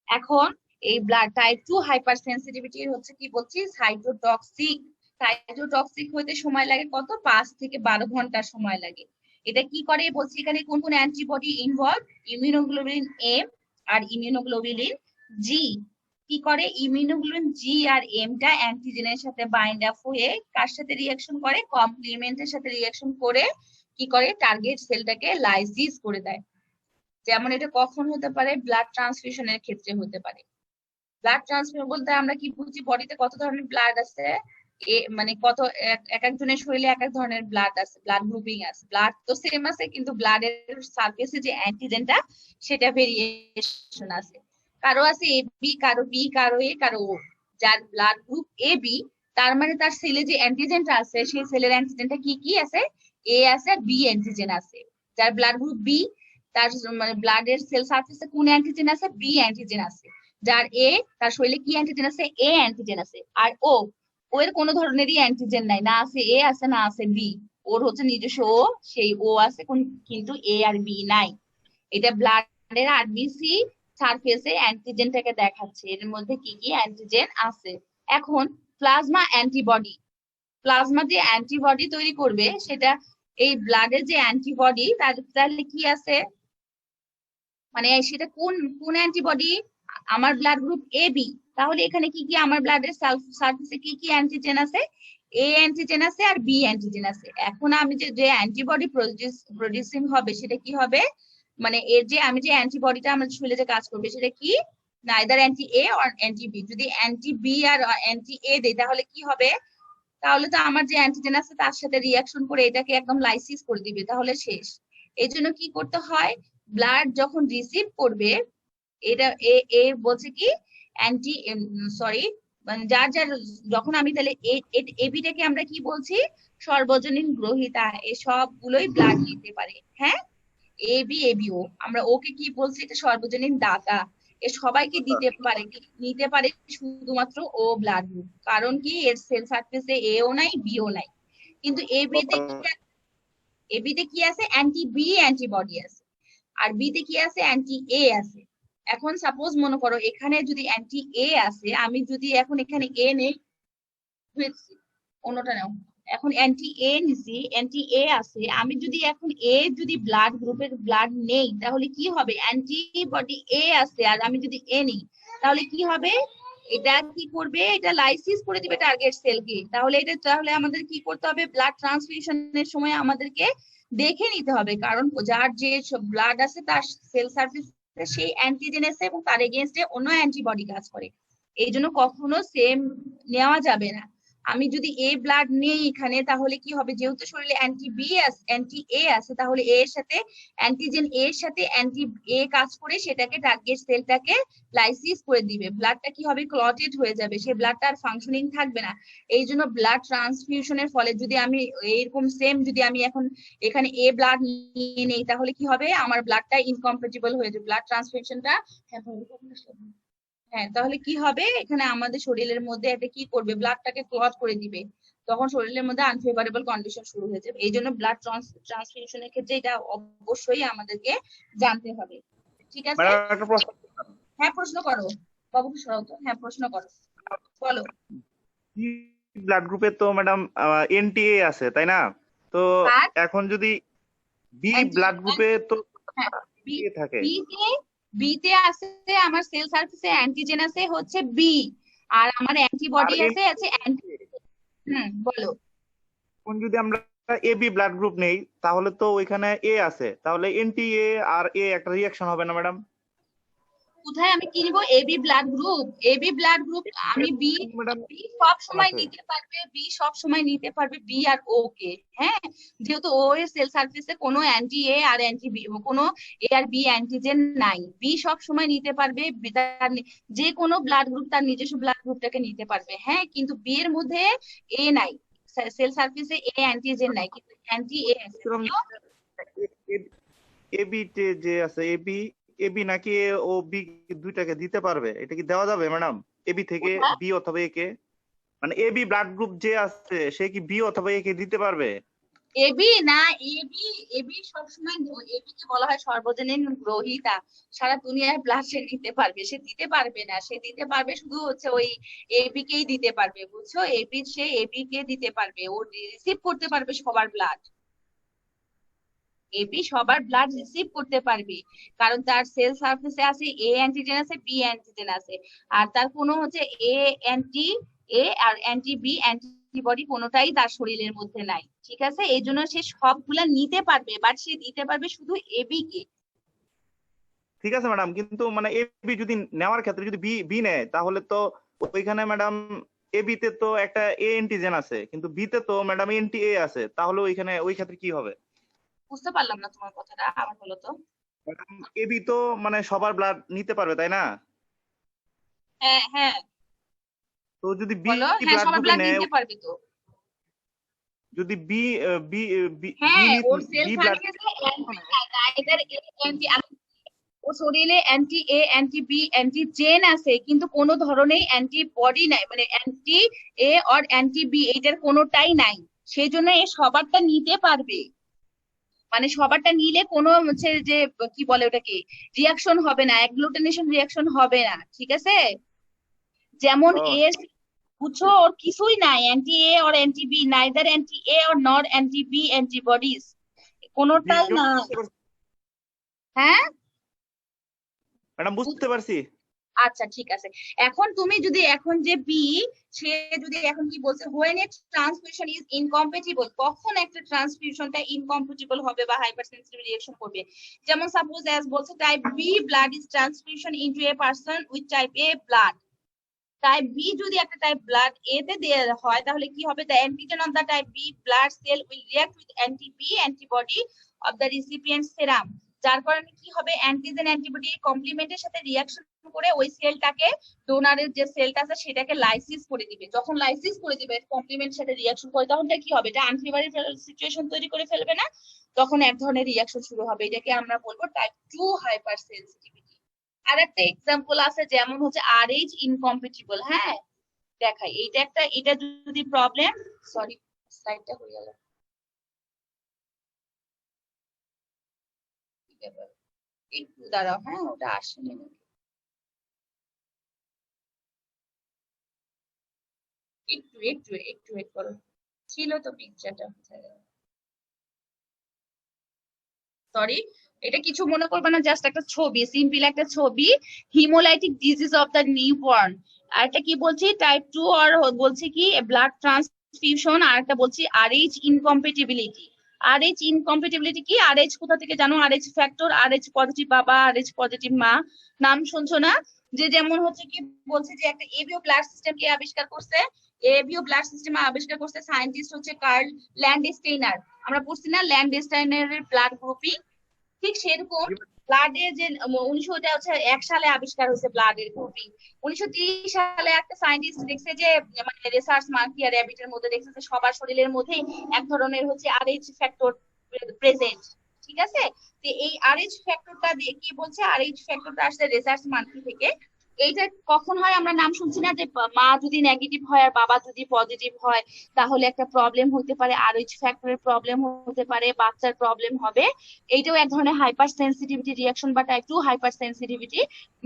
এখন এই ব্লাড টাইপ 2 হাইপার সেন্সিটিভিটি হচ্ছে কি বলছি সাইটোটক্সিক। সাইটোটক্সিক হইতে সময় লাগে কত? 5 থেকে 12 ঘন্টা সময় লাগে। এটা কি করে বলছি, এখানে কোন কোন antibody involve? Immunoglobulin M R immunoglobulin জি। কি করে? ইমিউনোগ্লোবুলিন জি আর এমটা অ্যান্টিজেনের সাথে বাইন্ড আপ হয়ে কার সাথে রিঅ্যাকশন করে? কমপ্লিমেন্টের সাথে রিঅ্যাকশন করে কি করে? টার্গেট সেলটাকে লাইসিস করে দেয়। যেমন এটা কখন হতে পারে? ব্লাড ট্রান্সফিউশনের ক্ষেত্রে হতে পারে। ব্লাড ট্রান্সফিউশন বলতে আমরা কি বুঝি? বডিতে কত ধরনের ব্লাড আছে, মানে কত এক একজনের শরীরে এক এক ধরনের ব্লাড আছে, ব্লাড গ্রুপিং আছে। ব্লাড তো সেম আছে, কিন্তু ব্লাডের সারফেসে যে অ্যান্টিজেনটা সেটা ভেরিয়েশন আছে। কারো আছে এবি, কারো বি, কারো এ, কারো ও। যার ব্লাড গ্রুপ এবি তার মানে তার সেলে যে অ্যান্টিজেনটা আছে সেই সেলের অ্যান্টিজেনটা কি কি আছে? এ আছে, বি অ্যান্টিজেন আছে। যার ব্লাড গ্রুপ বি তার মানে ব্লাডের সেল সারফেসে কোন অ্যান্টিজেন আছে? বি অ্যান্টিজেন আছে। যার এ তার শরীরে কি অ্যান্টিজেন আছে? এ অ্যান্টিজেন আছে। আর ও এর কোনো ধরনেরই অ্যান্টিজেন নাই, না আছে এ আছে না আছে বি, ওর হচ্ছে নিজস্ব ও, সেই ও আছে কিন্তু এ আর বি নাই। এটা ব্লাডের আরবিসি সারফেসে অ্যান্টিজেনটাকে দেখাচ্ছে এর মধ্যে কি কি অ্যান্টিজেন আছে। এখন প্লাজমা অ্যান্টিবডি, প্লাজমা যে অ্যান্টিবডি তৈরি করবে সেটা এই ব্লাডের যে অ্যান্টিবডি তাহলে কি আছে, মানে সেটা কোন কোন অ্যান্টিবডি, আমার ব্লাড গ্রুপ এ বি, তাহলে এখানে কি কি আমার ব্লাডের সারফেসে কি কি অ্যান্টিজেন আছে, এ অ্যান্টিজেন আছে আর বি অ্যান্টিজেন আছে। এখন আমি যে অ্যান্টিবডি প্রডিউসিং হবে সেটা কি হবে, মানে এর যে আমি যে অ্যান্টিবডিটা আমার শরীরে যে কাজ করবে সেটা কি, neither anti A or anti B. যদি অ্যান্টি বি আর অ্যান্টি এ দেয় তাহলে কি হবে, তাহলে তো আমার যে অ্যান্টিজেন আছে তার সাথে রিয়াকশন করে এটাকে একদম লাইসিস করে দিবে, তাহলে শেষ। এই জন্য কি করতে হয়, ব্লাড যখন রিসিভ করবে এটা এ বলছে কি অ্যান্টি, সরি, মানে যার যার যখন আমি তাহলে এবিটাকে আমরা কি বলছি, সর্বজনীন গ্রহীতা, এই সবগুলোই ব্লাড নিতে পারে। হ্যাঁ, এবিও আমরা ওকে কি বলছি, এটা সর্বজনীন দাতা, এ সবাইকে নিতে পারে কি ও ব্লাড গ্রুপ, কারণ কি এর সেল সারফেসে এও নাই বিও নাই। কিন্তু এবিতে কি আছে, অ্যান্টি বি অ্যান্টিবডি আছে, আর বিতে কি আছে, অ্যান্টি এ আছে। এখন সাপোজ মনে করো এখানে যদি অ্যান্টি এ আছে, আমি যদি এখন এখানে এ নেই, অন্যটা নাও, এখন অ্যান্টি এ নিছি, অ্যান্টি এ আছে, আমি যদি এখন এ যদি ব্লাড গ্রুপের ব্লাড নেই তাহলে কি হবে, অ্যান্টিবডি এ আছে আর আমি যদি এ নেই তাহলে কি হবে, এটা কি করবে, এটা লাইসিস করে দিবে টার্গেট সেলকে। তাহলে আমাদের কি করতে হবে, ব্লাড ট্রান্সফিউশনের সময় আমাদেরকে দেখে নিতে হবে, কারণ যার যে ব্লাড আছে তার সেল সার্ফেস সেই অ্যান্টিজেন আছে এবং তার এগেইনস্টে অন্য অ্যান্টিবডি কাজ করে, এই জন্য কখনো সেম নেওয়া যাবে না। আমি যদি এ ব্লাড নেই এখানে তাহলে কি হবে, যেহেতু শরীরে অ্যান্টি এ আছে তাহলে এর সাথে অ্যান্টিজেন এর সাথে অ্যান্টি এ কাজ করে সেটাকে টার্গেট সেলটাকে লাইসিস করে দিবে, ব্লাডটা কি হবে, ক্লটেড হয়ে যাবে, সেই ব্লাডটা আর ফাংশনিং থাকবে না। এই জন্য ব্লাড ট্রান্সফিউশনের ফলে যদি আমি এরকম সেম যদি আমি এখন এখানে এ ব্লাড নিয়ে নেই তাহলে কি হবে, আমার ব্লাডটা ইনকম্প্যাটিবল হয়ে যাবে, ব্লাড ট্রান্সফিউশনটা হ্যাঁ, তাহলে কি হবে, এখানে আমাদের শরীরের মধ্যে এটা কি করবে, ব্লাডটাকে ক্লট করে দিবে, তখন শরীরের মধ্যে আনফেভারেবল কন্ডিশন শুরু হয়ে যাবে। এই জন্য ব্লাড ট্রান্সফিউশনের ক্ষেত্রে এটা অবশ্যই আমাদেরকে জানতে হবে। ঠিক আছে, ম্যাডাম একটা প্রশ্ন, হ্যাঁ প্রশ্ন করো বাবু, সরাও তো, হ্যাঁ প্রশ্ন করো, বলো। বি ব্লাড গ্রুপে তো ম্যাডাম এনটিএ আছে তাই না, তো আর এখন যদি বি NTA ব্লাড গ্রুপে তো হ্যাঁ, এ থাকে, বিতে আছে আমার সেল সারফেসে অ্যান্টিজেন আছে হচ্ছে বি, আর আমার অ্যান্টিবডি আর আছে বলো। এখন যদি আমরা এবি ব্লাড গ্রুপ নেই তাহলে তো ওইখানে এ আছে, তাহলে এনটিএ আর এ একটা রিঅ্যাকশন হবে না ম্যাডাম? কোথায় আমি কিনবো এবি ব্লাড গ্রুপ, আমি বি ম্যাডাম সব সময় আছে। নিতে পারবে বি আর ও কে। হ্যাঁ, যেহেতু ও এর সেল সারফেসে কোনো অ্যান্টি এ আর অ্যান্টি বি, কোনো এ আর বি অ্যান্টিজেন নাই, বি সব সময় নিতে পারবে, যে কোনো ব্লাড গ্রুপ তার নিজস্ব ব্লাড গ্রুপটাকে নিতে পারবে। হ্যাঁ, কিন্তু বি এর মধ্যে এ নাই, সেল সারফেসে এ অ্যান্টিজেন নাই, কিন্তু অ্যান্টি এ আছে। এবি যে আছে এবি এবি নাকি এ ও বি দুইটাকে দিতে পারবে, এটা কি দেওয়া যাবে ম্যাডাম, এবি থেকে বি অথবা এ কে, মানে এবি ব্লাড গ্রুপ যে আছে সে কি বি অথবা এ কে দিতে পারবে? এবি না, এবি সবসময়, এবি কে বলা হয় সর্বজনীন গ্রহীতা, সারা দুনিয়ার ব্লাড সে নিতে পারবে, সে দিতে পারবে না, সে দিতে পারবে শুধু হচ্ছে ওই এবি কেই দিতে পারবে, বুঝছো, সে এবি কে দিতে পারবে, ও রিসিভ করতে পারবে সবার ব্লাড, এবি সবার ব্লাড রিসিভ করতে পারবে, কারণ তার সেল সারফেসে আছে এ অ্যান্টিজেন আছে বি অ্যান্টিজেন আছে, আর তার কোনো হচ্ছে অ্যান্টি এ আর অ্যান্টি বি অ্যান্টিবডি কোনোটাই তার শরীরের মধ্যে নাই। ঠিক আছে, এই জন্য সে সবগুলা নিতে পারবে, বাট সে দিতে পারবে শুধু এবি কে। ঠিক আছে ম্যাডাম, কিন্তু মানে এবি যদি নেওয়ার ক্ষেত্রে যদি বি বি নেয় তাহলে তো ওইখানে ম্যাডাম এবি তে তো একটা এ অ্যান্টিজেন আছে কিন্তু বি তে তো ম্যাডাম এনটি এ আছে, তাহলে ওইখানে ওই ক্ষেত্রে কি হবে? বুঝতে পারলাম না তোমার কথাটা, আবার বলো তো। এবি তো মানে সবার ব্লাড নিতে পারবে তাই না, হ্যাঁ হ্যাঁ তো যদি বি বলো, হ্যাঁ ব্লাড সবার গ্রুপে ব্লাড নেয়, নিতে পারবে তো। যদি বি বি বি হ্যাঁ, ওর সেল বি ব্লাড সারফেসে ও শরীরে anti A anti B antigen আছে কিন্তু কোনো ধরনের অ্যান্টিবডি নাই, মানে anti A or anti B এইটার কোনোটাই নাই, সেই জন্য এ সবারটা নিতে পারবে, মানে সবারটা নিলে কোনো হচ্ছে যে কি বলে ওটাকে রিয়াকশন হবে না, অ্যাগ্লুটিনেশন রিয়াকশন হবে না। ঠিক আছে, যেমন ও। এর বুঝছো, ওর কিছুই নাই, anti A or anti B, neither anti A or not anti B antibodies, কোনোটাই না। হ্যাঁ ম্যাডাম বুঝতে পারছি। আচ্ছা ঠিক আছে। এখন তুমি যদি এখন যে বি, সে যদি এখন কি বলছে, হোয়েন এ ট্রান্সফিউশন ইজ ইনকম্পেটিবল, কখন একটা ট্রান্সফিউশনটা ইনকম্পেটিবল হবে বা হাইপারসেনসিটিভ রিঅ্যাকশন করবে। যেমন সাপোজ অ্যাজ বলছে type B blood is transfusion into a person with type A blood. Type B যদি একটা টাইপ ব্লাড এ তে দেওয়া হয় তাহলে কি হবে, the antigen of the type B blood cell will react with anti B antibody of the recipient serum. যার কারণে কি হবে, অ্যান্টিজেন অ্যান্টিবডি কমপ্লিমেন্টের সাথে রিঅ্যাকশন করে ওই সেলটাকে, ডোনারের যে সেলটা আছে সেটাকে লাইসিস করে দিবে। যখন লাইসিস করে দিবে কমপ্লিমেন্টের সাথে রিঅ্যাকশন করে, তখন কি হবে, এটা আনফেভারেবল সিচুয়েশন তৈরি করে ফেলবে না, তখন এক ধরনের রিঅ্যাকশন শুরু হবে। এটাকে আমরা বলবো টাইপ 2 হাইপার সেনসিটিভিটি। আর একটা এক্সাম্পল আছে, যেমন হচ্ছে RH ইনকম্পিটিবল। হ্যাঁ দেখাই, এইটা একটা, এটা যদি প্রবলেম, সরি স্লাইডটা হয়ে গেল, একটু দাঁড়াও, হ্যাঁ ওটা আসেনি, একটু একটু একটু ওয়েট করো, ছিল তো পিকচারটা, সরি, এটা কিছু মনে করবে না, জাস্ট একটা ছবি, সিম্পল একটা ছবি, haemolytic disease of the newborn. আর একটা কি বলছি, টাইপ 2, আর বলছে কি ব্লাড ট্রান্সফিউশন, আর একটা বলছি RH ইনকম্পেটিবিলিটি। RH ইনকম্পেটিবিলিটি কি, RH কোথা থেকে জানো, RH ফ্যাক্টর, RH পজিটিভ বাবা, RH পজিটিভ মা, নাম শুনছো না? যে যেমন হচ্ছে কি বলছে যে একটা এবিও ব্লাড সিস্টেম কে আবিষ্কার করছে, এবিও ব্লাড সিস্টেম আবিষ্কার করছে সায়েন্টিস্ট হচ্ছে কার্ল ল্যান্ডস্টেইনার। আমরা পড়ছি না ল্যান্ডস্টেইনারের ব্লাড গ্রুপিং, ঠিক সেরকম ব্লাডের যে 1901 সালে আবিষ্কার হয়েছে ব্লাডের গ্রুপিং। 1930 সালে একটা সায়েন্টিস্ট দেখছে যে, মানে রিসার্চ মাঙ্কি আর র‍্যাবিটের মধ্যে দেখছে যে সবার শরীরের মধ্যেই এক ধরনের হচ্ছে RH ফ্যাক্টর প্রেজেন্ট, ঠিক আছে? তো এই RH ফ্যাক্টরটা দিয়ে কি বলছে, RH ফ্যাক্টরটা আসছে রিসার্চ মাঙ্কি থেকে। এইটা কখন হয় আমরা নাম শুনছি না, যে মা যদি নেগেটিভ হয় আর বাবা যদি পজিটিভ হয় তাহলে একটা প্রবলেম হতে পারে, RH ফ্যাক্টরের প্রবলেম হতে পারে, বাচ্চার প্রবলেম হবে। এইটাও এক ধরনের হাইপার সেনসিটিভিটি রিঅ্যাকশন বা টাইপ 2 হাইপার সেনসিটিভিটি।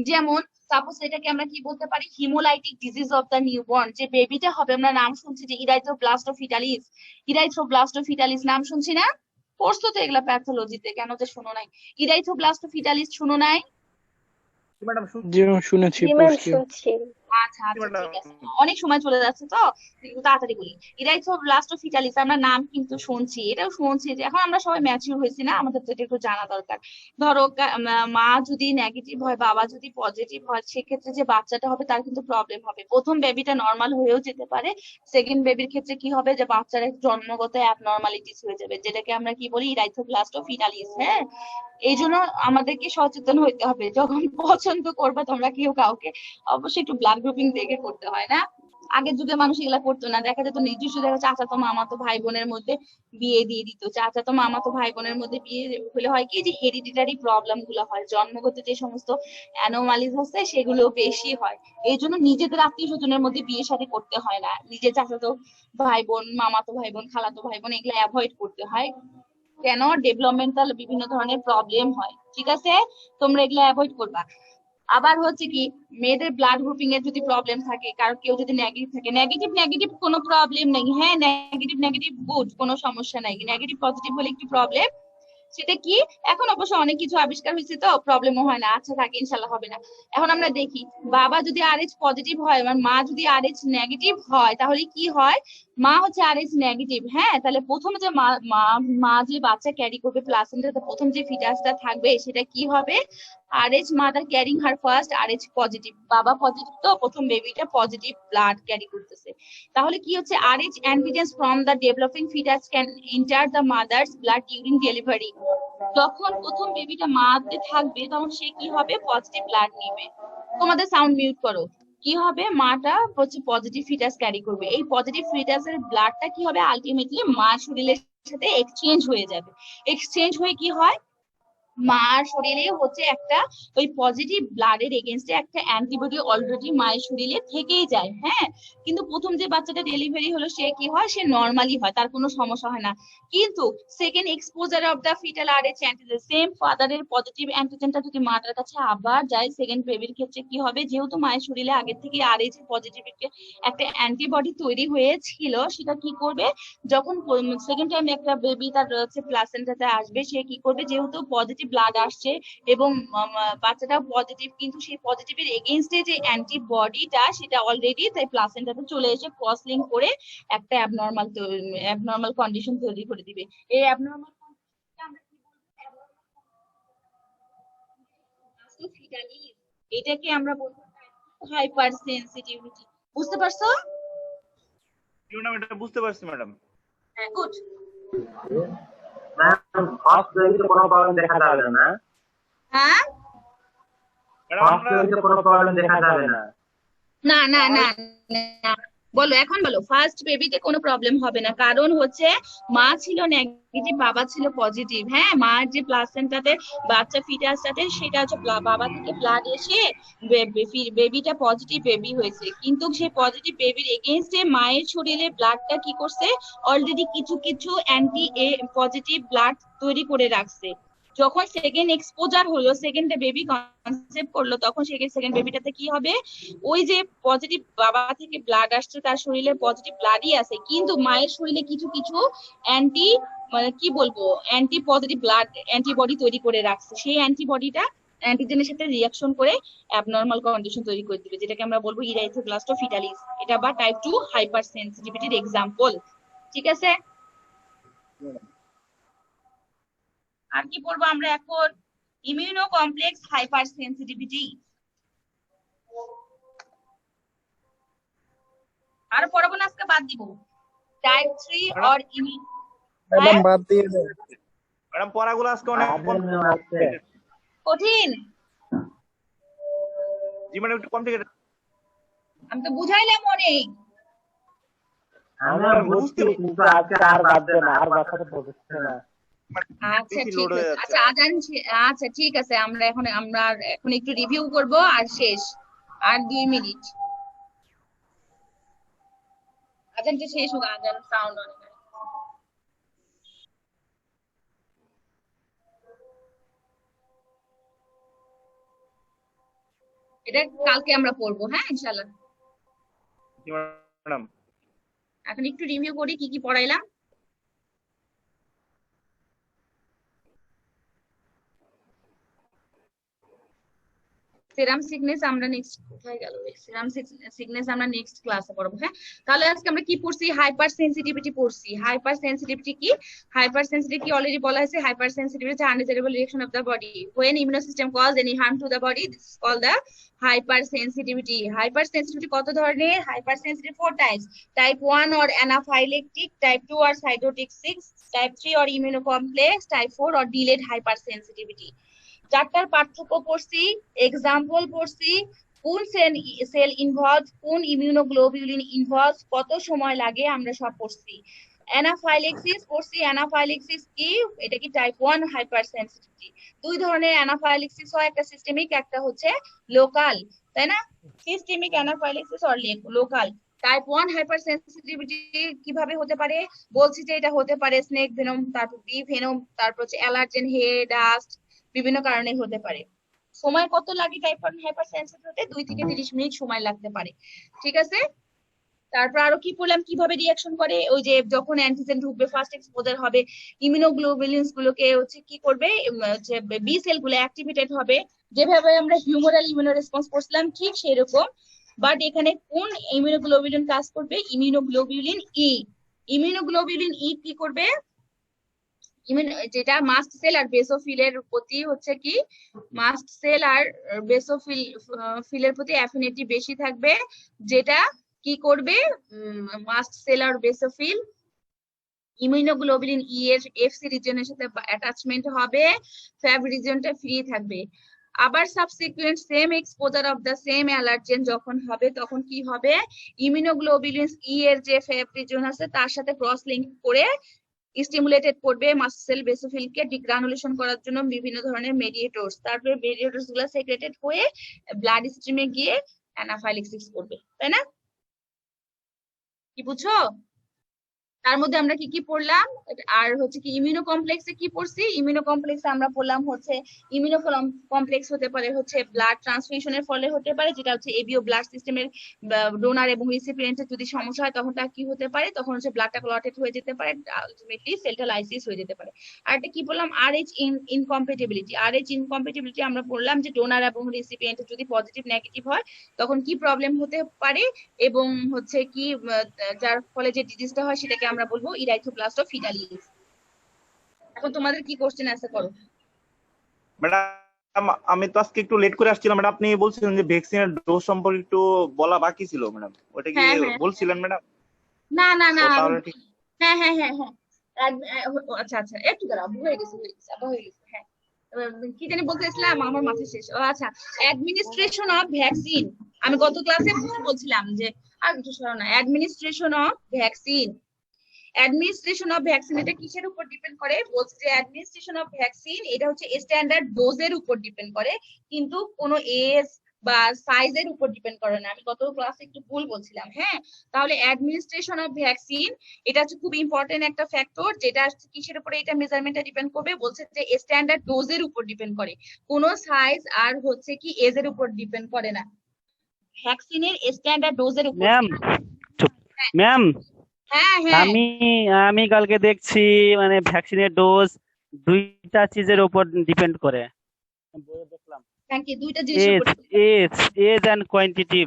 যেমন সাপোজ এটাকে আমরা কি বলতে পারি, haemolytic disease of the newborn, যে বেবিটা হবে, আমরা নাম শুনছি যে ইরাইথ্রোব্লাস্টোফিটালিস, ইরাইথ্রোব্লাস্টোফিটালিস নাম শুনছি না, পড়ছো তো এগুলা প্যাথোলজিতে, কেন যে শুনো নাই, ইরাইথ্রোব্লাস্টোফিটালিস শুনো নাই? ম্যাডাম জি ম্যাম, শুনেছি, জি ম্যাম, পড়ছি। শুনছি। আচ্ছা আচ্ছা ঠিক আছে, অনেক সময় চলে যাচ্ছে তো, একটু তাড়াতাড়ি বলি। ইরাইথ্রোব্লাস্টোফিটালিস আমরা নাম কিন্তু শুনছি, এটাও শুনছি যে এখন আমরা সবাই ম্যাচিউর হয়েছি না, আমাদের তো এটা একটু জানা দরকার। ধরো মা যদি নেগেটিভ হয়, বাবা যদি পজিটিভ হয়, সেক্ষেত্রে যে বাচ্চাটা হবে তার কিন্তু প্রবলেম হবে। প্রথম বেবিটা নর্মাল হয়েও যেতে পারে, সেকেন্ড বেবির ক্ষেত্রে কি হবে, যে বাচ্চার জন্মগত অ্যাবনর্মালিটিস হয়ে যাবে, যেটাকে আমরা কি বলি ইরাইথ্রোব্লাস্টোফিটালিস। হ্যাঁ, এই জন্য আমাদেরকে সচেতন হইতে হবে, যখন পছন্দ করবে তোমরা কেউ কাউকে, অবশ্যই একটু ব্লাড গ্রুপিং দেখে করতে হয় না। আগের যুগে মানুষ এগুলা করতো না, দেখা যেত নিজস্ব দেখা চাচাতো মামাতো ভাই বোনের মধ্যে বিয়ে দিয়ে দিত, চাচাতো মামাতো ভাই বোনের মধ্যে বিয়ে হলে হয় কি, যে হেরিডিটারি প্রবলেম গুলো হয়, জন্মগত যে সমস্ত অ্যানোমালিজ আছে সেগুলো বেশি হয়। এই জন্য নিজেদের আত্মীয় স্বজনের মধ্যে বিয়ে শাদী করতে হয় না, নিজের চাচাতো ভাই বোন, মামাতো ভাই বোন, খালাতো ভাই বোন, এগুলো অ্যাভয়েড করতে হয়। কেন, ডেভেলপমেন্টাল বিভিন্ন ধরনের প্রবলেম হয়, ঠিক আছে? তোমরা এগুলো অ্যাভয়েড করবা। আবার হচ্ছে কি, মেয়েদের ব্লাড গ্রুপিং এর যদি প্রবলেম থাকে, কারণ কেউ যদি নেগেটিভ থাকে, নেগেটিভ নেগেটিভ কোনো প্রবলেম নেই, হ্যাঁ নেগেটিভ নেগেটিভ গুড, কোনো সমস্যা নাই, নেগেটিভ পজিটিভ হলে একটু প্রবলেম, সেটা কি, এখন অবশ্য অনেক কিছু আবিষ্কার হয়েছে তো প্রবলেমও হয় না, আচ্ছা থাকে, ইনশাল্লাহ হবে না। এখন আমরা দেখি, বাবা যদি RH পজিটিভ হয়, আমার মা যদি RH নেগেটিভ হয়, তাহলে কি হয়, মা হচ্ছে RH নেগেটিভ, হ্যাঁ, তাহলে প্রথমে যে মা মা মা যে বাচ্চা ক্যারি করবে প্লাসেন্টাতে, প্রথম যে ফিটাসটা থাকবে সেটা কি হবে, RH মাদার ক্যারিং হার ফার্স্ট RH পজিটিভ, বাবা পজিটিভ তো প্রথম বেবিটা পজিটিভ ব্লাড ক্যারি করতেছে। তাহলে কি হচ্ছে, RH antigens from the developing fetus can enter the mother's blood during delivery. যখন প্রথম বেবিটা মাতে থাকবে তখন সে কি হবে, পজিটিভ ব্লাড নেবে। তোমাদের সাউন্ড মিউট করো। কি হবে, মাটা হচ্ছে পজিটিভ ফিটাস ক্যারি করবে, এই পজিটিভ ফিটাসের ব্লাডটা কি হবে, আলটিমেটলি মা শরীরের সাথে এক্সচেঞ্জ হয়ে যাবে। এক্সচেঞ্জ হয়ে কি হয়, মার শরীরে হচ্ছে একটা ওই পজিটিভ ব্লাডের এগেনস্টে একটা অ্যান্টিবডি অলরেডি মায়ের শরীরে থেকেই যায়, হ্যাঁ। কিন্তু প্রথম যে বাচ্চাটা ডেলিভারি হলো সে কি হয়, সে নর্মালি হয়, তার কোনো সমস্যা হয় না। কিন্তু second exposure of the fetal RH antigen, same ফাদারের পজিটিভ অ্যান্টিজেনটা যদি মাটার কাছে আবার যায়, সেকেন্ড বেবির ক্ষেত্রে কি হবে, যেহেতু মায়ের শরীরে আগে থেকে আরএইচ পজিটিভ একটা অ্যান্টিবডি তৈরি হয়েছিল, সেটা কি করবে, যখন সেকেন্ড টাইম একটা বেবি তার হচ্ছে প্লাসেন্টাতে আসবে, সে কি করবে, যেহেতু পজিটিভ ব্লাড আসছে এবং বাচ্চাটা পজিটিভ, কিন্তু সেই পজিটিভের এগেইনস্টে যে অ্যান্টিবডিটা সেটা অলরেডি তাই প্লাসেন্টাতে চলে এসে ক্রস লিঙ্ক করে একটা অ্যাবনর্মাল কন্ডিশন তৈরি করে দিবে। এই অ্যাবনর্মাল কন্ডিশনকে আমরা কি বলবো, ফিটালিস। এটাকে আমরা বলবো হাইপার সেনসিটিভিটি। বুঝতে পারছো? ম্যাডাম এটা বুঝতে পারছি ম্যাডাম। হ্যাঁ, গুড। ম্যাম ফার্স্ট বেবিতে কোনো প্রবলেম দেখা যাবে না। হ্যাঁ, ম্যাডাম ফার্স্ট বেবিতে কোনো প্রবলেম দেখা যাবে না। না না না না, বলো এখন বলো, ফার্স্ট বেবিতে কোনো প্রবলেম হবে না, কারণ হচ্ছে মা ছিল নেগেটিভ, বাবা ছিল পজিটিভ। হ্যাঁ, মার যে প্লাসেন্টাতে বাচ্চা ফিটাসটাতে সেটা হচ্ছে বাবা থেকে ব্লাড এসে বেবিটা পজিটিভ বেবি হয়েছে, কিন্তু সেই পজিটিভ বেবির এগেইনস্টে মায়ের শরীরে ব্লাডটা কি করছে, অলরেডি কিছু কিছু অ্যান্টি এ পজিটিভ ব্লাড তৈরি করে রাখছে। যখন সেকেন্ড এক্সপোজার হলো, সেকেন্ড বেবি কনসেপ্ট করলো, তখন সেকেন্ড বেবিটাতে কি হবে, ওই যে পজিটিভ বাবা থেকে ব্লাড আসছে তার শরীরে পজিটিভ ব্লাডই আছে, কিন্তু মায়ের শরীরে কিছু কিছু অ্যান্টি মানে কি বলবো অ্যান্টি পজিটিভ ব্লাড অ্যান্টিবডি তৈরি করে রাখছে। সেই অ্যান্টিবডিটা অ্যান্টিজেনের সাথে রিয়াকশন করে অ্যাবনর্মাল কন্ডিশন তৈরি করে দিবে, যেটাকে আমরা বলবো ইরাইথ্রোব্লাস্টোফিটালিস। এটা বা টাইপ 2 হাইপার সেনসিটিভিটির এক্সাম্পল। ঠিক আছে, আর কি পড়বো আমরা এখন, ইমিউনো কমপ্লেক্স হাইপার সেনসিটিভিটি। আর পড়বো না, আজকে বাদ দিব। টাইপ 3 অর ম্যাডাম বাদ দিয়ে দেন। ম্যাডাম পড়াগুলো আজকে অনেক কঠিন। জি ম্যাডাম একটু কমপ্লিকেটেড। আমি তো বুঝাইলাম অনেক। আমরা বুঝছি কিন্তু আজকে আর বাদ না, আর বাসাতে বলছে না। আচ্ছা ঠিক আছে, আচ্ছা আজান আচ্ছা ঠিক আছে, আমরা এখন একটু রিভিউ করব আর শেষ, আর 2 মিনিট আজানটা শেষ হোক, আজান সাউন্ড অন। এটা কালকে আমরা পড়বো, হ্যাঁ ইনশাআল্লাহ। জি ম্যাডাম। এখন একটু রিভিউ করি কি কি পড়াইলাম। সেরাম সিকনেস আমরা নেক্সট, কোথায় গেল সেরাম সিকনেস, আমরা নেক্সট ক্লাসে পড়বো। হ্যাঁ, তাহলে আজকে আমরা কি পড়ছি, হাইপার সেনসিটিভিটি পড়ছি। হাইপার সেনসিটিভিটি কি, হাইপার সেনসিটিভিটি অলরেডি বলা হয়েছে, hyper sensitivity undesirable reaction of the body when immune system cause any harm to the body, this is called the hypersensitivity. Hypersensitivity কত ধরনের, hypersensitive 4 types, type 1 or anaphylactic, type 2 or cytotoxic, type 3 or immunocomplex, type 4 or delayed hypersensitivity। চারটার পার্থক্য পড়ছি, example পড়ছি, কোন sell involve, কোন immunoglobulin involve, কত সময় লাগে, আমরা সব পড়ছি। অ্যানাফাইলেক্সিস পড়ছি, অ্যানাফাইলেক্সিস কি, এটা কি টাইপ 1 হাইপারসেনসিটিভিটি। দুই ধরনের অ্যানাফাইলেক্সিস হয়, একটা সিস্টেমিক, একটা হচ্ছে লোকাল, তাই না? সিস্টেমিক অ্যানাফাইলেক্সিস আর লোকাল। টাইপ 1 হাইপারসেনসিটিভিটি কিভাবে হতে পারে, বলছি যে এটা হতে পারে স্নেক ভেনম, তারপর বি ভেনম, তারপর হচ্ছে অ্যালার্জেন, হেড, ডাস্ট, বিভিন্ন কারণে হতে পারে। সময় কত লাগে টাইপ 1 হাইপারসেনসিটিভ হতে, 2 থেকে 30 মিনিট সময় লাগতে পারে। ঠিক আছে, তারপর আরো কি বললাম, কিভাবে রিঅ্যাকশন করে, ওই যে যখন অ্যান্টিজেন ঢুকবে, ফার্স্ট এক্সপোজার হবে, ইমিউনোগ্লোবুলিনস গুলোকে হচ্ছে কি করবে, হচ্ছে বি সেল গুলো অ্যাক্টিভেটেড হবে, যেভাবে আমরা হিউমোরাল ইমিউনো রেসপন্স করছিলাম ঠিক সেরকম। বাট এখানে কোন ইমিউনোগ্লোবুলিন কাজ করবে, ইমিউনোগ্লোবুলিন ই। ইমিউনোগ্লোবুলিন ই কি করবে, যেটা মাস্ট সেল আর বেসোফিলের প্রতি হচ্ছে কি, মাস্ট সেল আর বেসোফিলের প্রতি অ্যাফিনিটি বেশি থাকবে, যেটা কি করবে, মাস্ট সেল আর বেসোফিল ইমিউনোগ্লোবুলিন ই এর এফসি রিজিয়নের সাথে অ্যাটাচমেন্ট হবে, ফ্যাব রিজিয়নটা ফ্রি থাকবে। আবার subsequent same exposure of the same allergen যখন হবে, তখন কি হবে, ইমিউনোগ্লোবুলিনস ই এর যে ফ্যাব রিজিয়ন আছে তার সাথে ক্রস লিংক করে স্টিমুলেটেড করবে মাসেল বেসোফিলকে ডিগ্রানুলেশন করার জন্য বিভিন্ন ধরনের মেডিয়েটরস, তারপরে মেডিয়েটরস গুলো সেক্রেটেড হয়ে ব্লাড স্ট্রিমে গিয়ে অ্যানাফাইলেক্সিস করবে, তাই না? কি বুঝছো? তার মধ্যে আমরা কি কি পড়লাম, আর হচ্ছে কি ইমিউনো কমপ্লেক্সে কি পড়ছি, ইমিউনো কমপ্লেক্সে আমরা পড়লাম হচ্ছে ইমিউনো কমপ্লেক্স হতে পারে হচ্ছে ব্লাড ট্রান্সফিউশনের ফলে হতে পারে, যেটা হচ্ছে এবিও ব্লাড সিস্টেমের ডোনার এবং রিসিপিয়েন্টের যদি সমস্যা হয় তখন তা কি হতে পারে, তখন হচ্ছে ব্লাডটা ক্লটেড হয়ে যেতে পারে, আলটিমেটলি সেলটা লাইসিস হয়ে যেতে পারে। আর এটা কি বললাম, আরএইচ ইনকম্প্যাটিবিলিটি। আরএইচ ইনকম্প্যাটিবিলিটি আমরা বললাম যে ডোনার এবং রিসিপিয়েন্ট যদি পজিটিভ নেগেটিভ হয় তখন কি প্রবলেম হতে পারে, এবং হচ্ছে কি যার ফলে যে ডিজিজটা হয় সেটাকে আমরা বলবো ইরাইথ্রোপ্লাস্টোফিটালিস। এখন তোমাদের কি কোশ্চেন আছে করো। ম্যাডাম আমি তো আজকে একটু লেট করে আসছিলাম ম্যাডাম, আপনি বলছিলেন যে ভ্যাকসিনের ডোজ সম্পর্কে একটু বলা বাকি ছিল ম্যাডাম, ওটা কি হ্যাঁ, হ্যাঁ। বলছিলেন ম্যাডাম? না না না, তাহলে ঠিক। হ্যাঁ হ্যাঁ হ্যাঁ হ্যাঁ, আচ্ছা আচ্ছা, একটু দাঁড়াও, হয়ে গেছে আবার হয়ে গেছে। হ্যাঁ, কি জানি বলতেছিলাম, আমার মাথা শেষ। ও আচ্ছা, অ্যাডমিনিস্ট্রেশন অফ ভ্যাকসিন। আমি গত ক্লাসে বলছিলাম যে আর কিছু সরো না, administration of vaccine. Administration of vaccine এটা কিসের উপর ডিপেন্ড করে? বলছে যে অ্যাডমিনিস্ট্রেশন অফ ভ্যাকসিন এটা হচ্ছে স্ট্যান্ডার্ড ডোজের উপর ডিপেন্ড করে, কিন্তু কোনো এজ বা সাইজের উপর ডিপেন্ড করে না। আমি গত ক্লাসে একটু ভুল বলছিলাম। হ্যাঁ, তাহলে অ্যাডমিনিস্ট্রেশন অফ ভ্যাকসিন এটা হচ্ছে খুব ইম্পর্টেন্ট একটা ফ্যাক্টর, যেটা কিসের উপরে এটা মেজারমেন্টটা ডিপেন্ড করবে? বলছে যে স্ট্যান্ডার্ড ডোজের উপর ডিপেন্ড করে, কোনো সাইজ আর হচ্ছে কি এজের উপর ডিপেন্ড করে না। ভ্যাকসিনের স্ট্যান্ডার্ড ডোজের উপর। ম্যাম ম্যাম হ্যাঁ হ্যাঁ, আমি কালকে দেখছি মানে ভ্যাকসিনের ডোজ দুইটা চিজের উপর ডিপেন্ড করে, বইয়ে দেখলাম। Thank you. দুইটা জিনিসের এজ উপর। Age and quantity.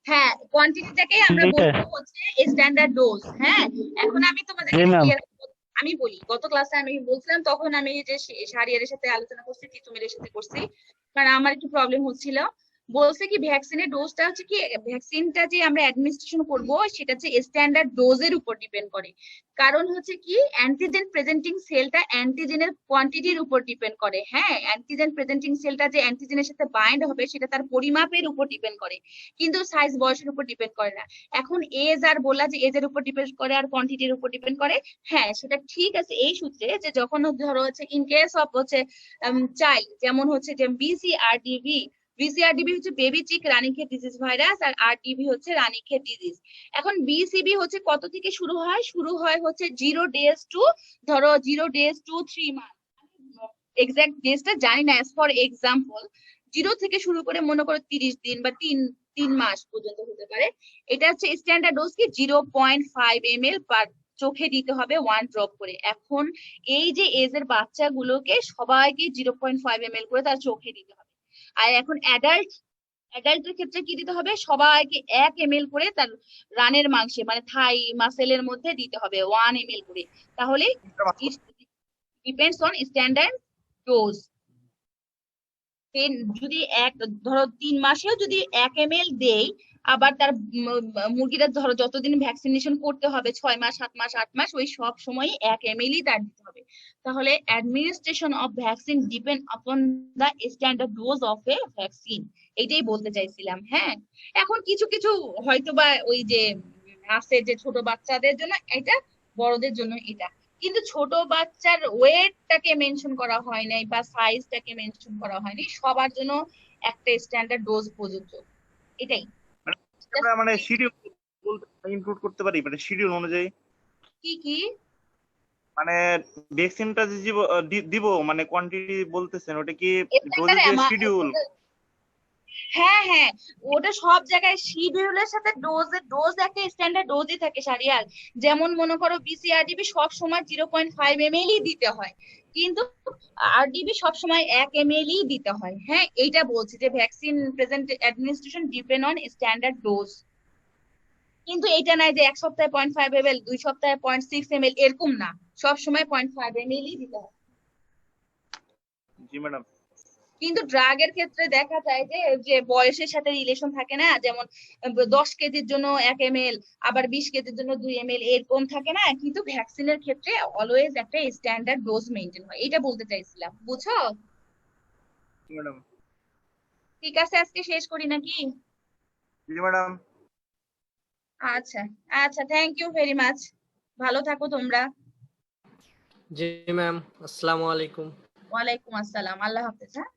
হ্যাঁ, কোয়ান্টিটিটাকেই আমরা দুইটা। বলবো হচ্ছে স্ট্যান্ডার্ড ডোজ। হ্যাঁ, এখন আমি তোমাদেরকে জি ম্যাম। আমি বলি, গত ক্লাসে আমি বলছিলাম, তখন আমি যে শাহরিয়ারের সাথে আলোচনা করছি, তিতুমিরের সাথে করছি, কারণ আমার একটু প্রবলেম হচ্ছিল। বলছে কি ভ্যাকসিনের ডোজটা হচ্ছে কি, ভ্যাকসিনটা যে আমরা অ্যাডমিনিস্ট্রেশন করব সেটা হচ্ছে স্ট্যান্ডার্ড ডোজের উপর ডিপেন্ড করে। কারণ হচ্ছে কি অ্যান্টিজেন প্রেজেন্টিং সেলটা অ্যান্টিজেনের কোয়ান্টিটির উপর ডিপেন্ড করে। হ্যাঁ, অ্যান্টিজেন প্রেজেন্টিং সেলটা যে অ্যান্টিজেনের সাথে বাইন্ড হবে সেটা তার পরিমাপের উপর ডিপেন্ড করে, কিন্তু সাইজ বয়সের উপর ডিপেন্ড করে না। এখন এজ আর বলা যে এজের উপর ডিপেন্ড করে আর কোয়ান্টিটির উপর ডিপেন্ড করে, হ্যাঁ সেটা ঠিক আছে এই সূত্রে যে যখন ধরো হচ্ছে ইন কেস অফ হচ্ছে চাইল্ড, যেমন হচ্ছে যে বিসিআরডিবি হচ্ছে বেবি চিক রানীক্ষেত ডিজিজ ভাইরাস, আর আরটিবি হচ্ছে রানীক্ষেত ডিজিজ। এখন বিসিবি হচ্ছে কত থেকে শুরু হয়? শুরু হয় হচ্ছে 0 days টু ধরো 0 days টু 3 months। এক্সাক্ট ডেজটা জানি না, অ্যাজ ফর এক্সাম্পল 0 থেকে শুরু করে মনে করো 30 দিন বা 3 মাস পর্যন্ত হতে পারে। এটা হচ্ছে স্ট্যান্ডার্ড ডোজ কি 0.5 ml পার চোখে দিতে হবে 1 ড্রপ করে। এখন এই যে এজের বাচ্চাগুলোকে সবাইকে 0.5 ml করে তার চোখে দিতে হবে। আর এখন অ্যাডাল্টের ক্ষেত্রে কি দিতে হবে? সবাইকে 1 ml করে তার রানের মাংসে মানে থাই মাসেলের মধ্যে দিতে হবে 1 ml করে। তাহলে ডিপেন্ডস অন স্ট্যান্ডার্ড ডোজ। যদি ধরো 3 মাসেও যদি 1 ml দেই, আবার তার মুরগিটা ধরো যতদিন ভ্যাকসিনেশন করতে হবে 6 মাস 7 মাস 8 মাস, ওই সব সময় 1 ml তার দিতে হবে। তাহলে administration of vaccine depend upon the standard dose of a vaccine, এইটাই বলতে চাইছিলাম। হ্যাঁ, এখন কিছু কিছু হয়তোবা ওই যে আছে যে ছোট বাচ্চাদের জন্য এটা, বড়দের জন্য এটা, কিন্তু ছোট বাচ্চার ওয়েটটাকে মেনশন করা হয় নাই বা সাইজটাকে মেনশন করা হয়নি, সবার জন্য একটা স্ট্যান্ডার্ড ডোজ প্রযোজ্য, এটাই। আমরা মানে শিডিউল ইনক্লুড করতে পারি, মানে শিডিউল অনুযায়ী কি কি মানে ভ্যাকসিনটা যে দিব মানে কোয়ান্টিটি বলতেছেন, ওটা কি এটা ডোজের যে একটা শিডিউল? হ্যাঁ হ্যাঁ, ওটা সব জায়গায় শিডিউলের সাথে ডোজ একটা স্ট্যান্ডার্ড ডোজই থাকে শারিয়াল। যেমন মনে করো বিসিআরডিবি সব সময় 0.5 ml দিতে হয়, কিন্তু আরডিবি সব সময় 1 ml দিতে হয়। হ্যাঁ, এইটা বলছি যে vaccine present administration depend on standard dose, কিন্তু এইটা নাই যে 1 সপ্তাহে 0.5 ml 2 সপ্তাহে 0.6 ml, এরকম না, সব সময় 0.5 ml দিতে হয়। জি ম্যাডাম। কিন্তু ড্রাগের ক্ষেত্রে দেখা যায় যে যে বয়সের সাথে রিলেশন থাকে না, যেমন 10 কেজির জন্য 1 ml, আবার 20 কেজির জন্য 2 ml, এরকম থাকে না, কিন্তু ভ্যাকসিনের ক্ষেত্রে অলওয়েজ একটা স্ট্যান্ডার্ড ডোজ মেইনটেইন হয়, এটা বলতে চাইছিলাম। বুঝছো? ম্যাডাম ঠিক আছে, আজকে শেষ করি নাকি? জি ম্যাডাম। আচ্ছা আচ্ছা, থ্যাংক ইউ ভেরি মাচ, ভালো থাকো তোমরা। জি ম্যাম, আসসালামু আলাইকুম। ওয়ালাইকুম আসসালাম, আল্লাহ হাফেজ। হ্যাঁ।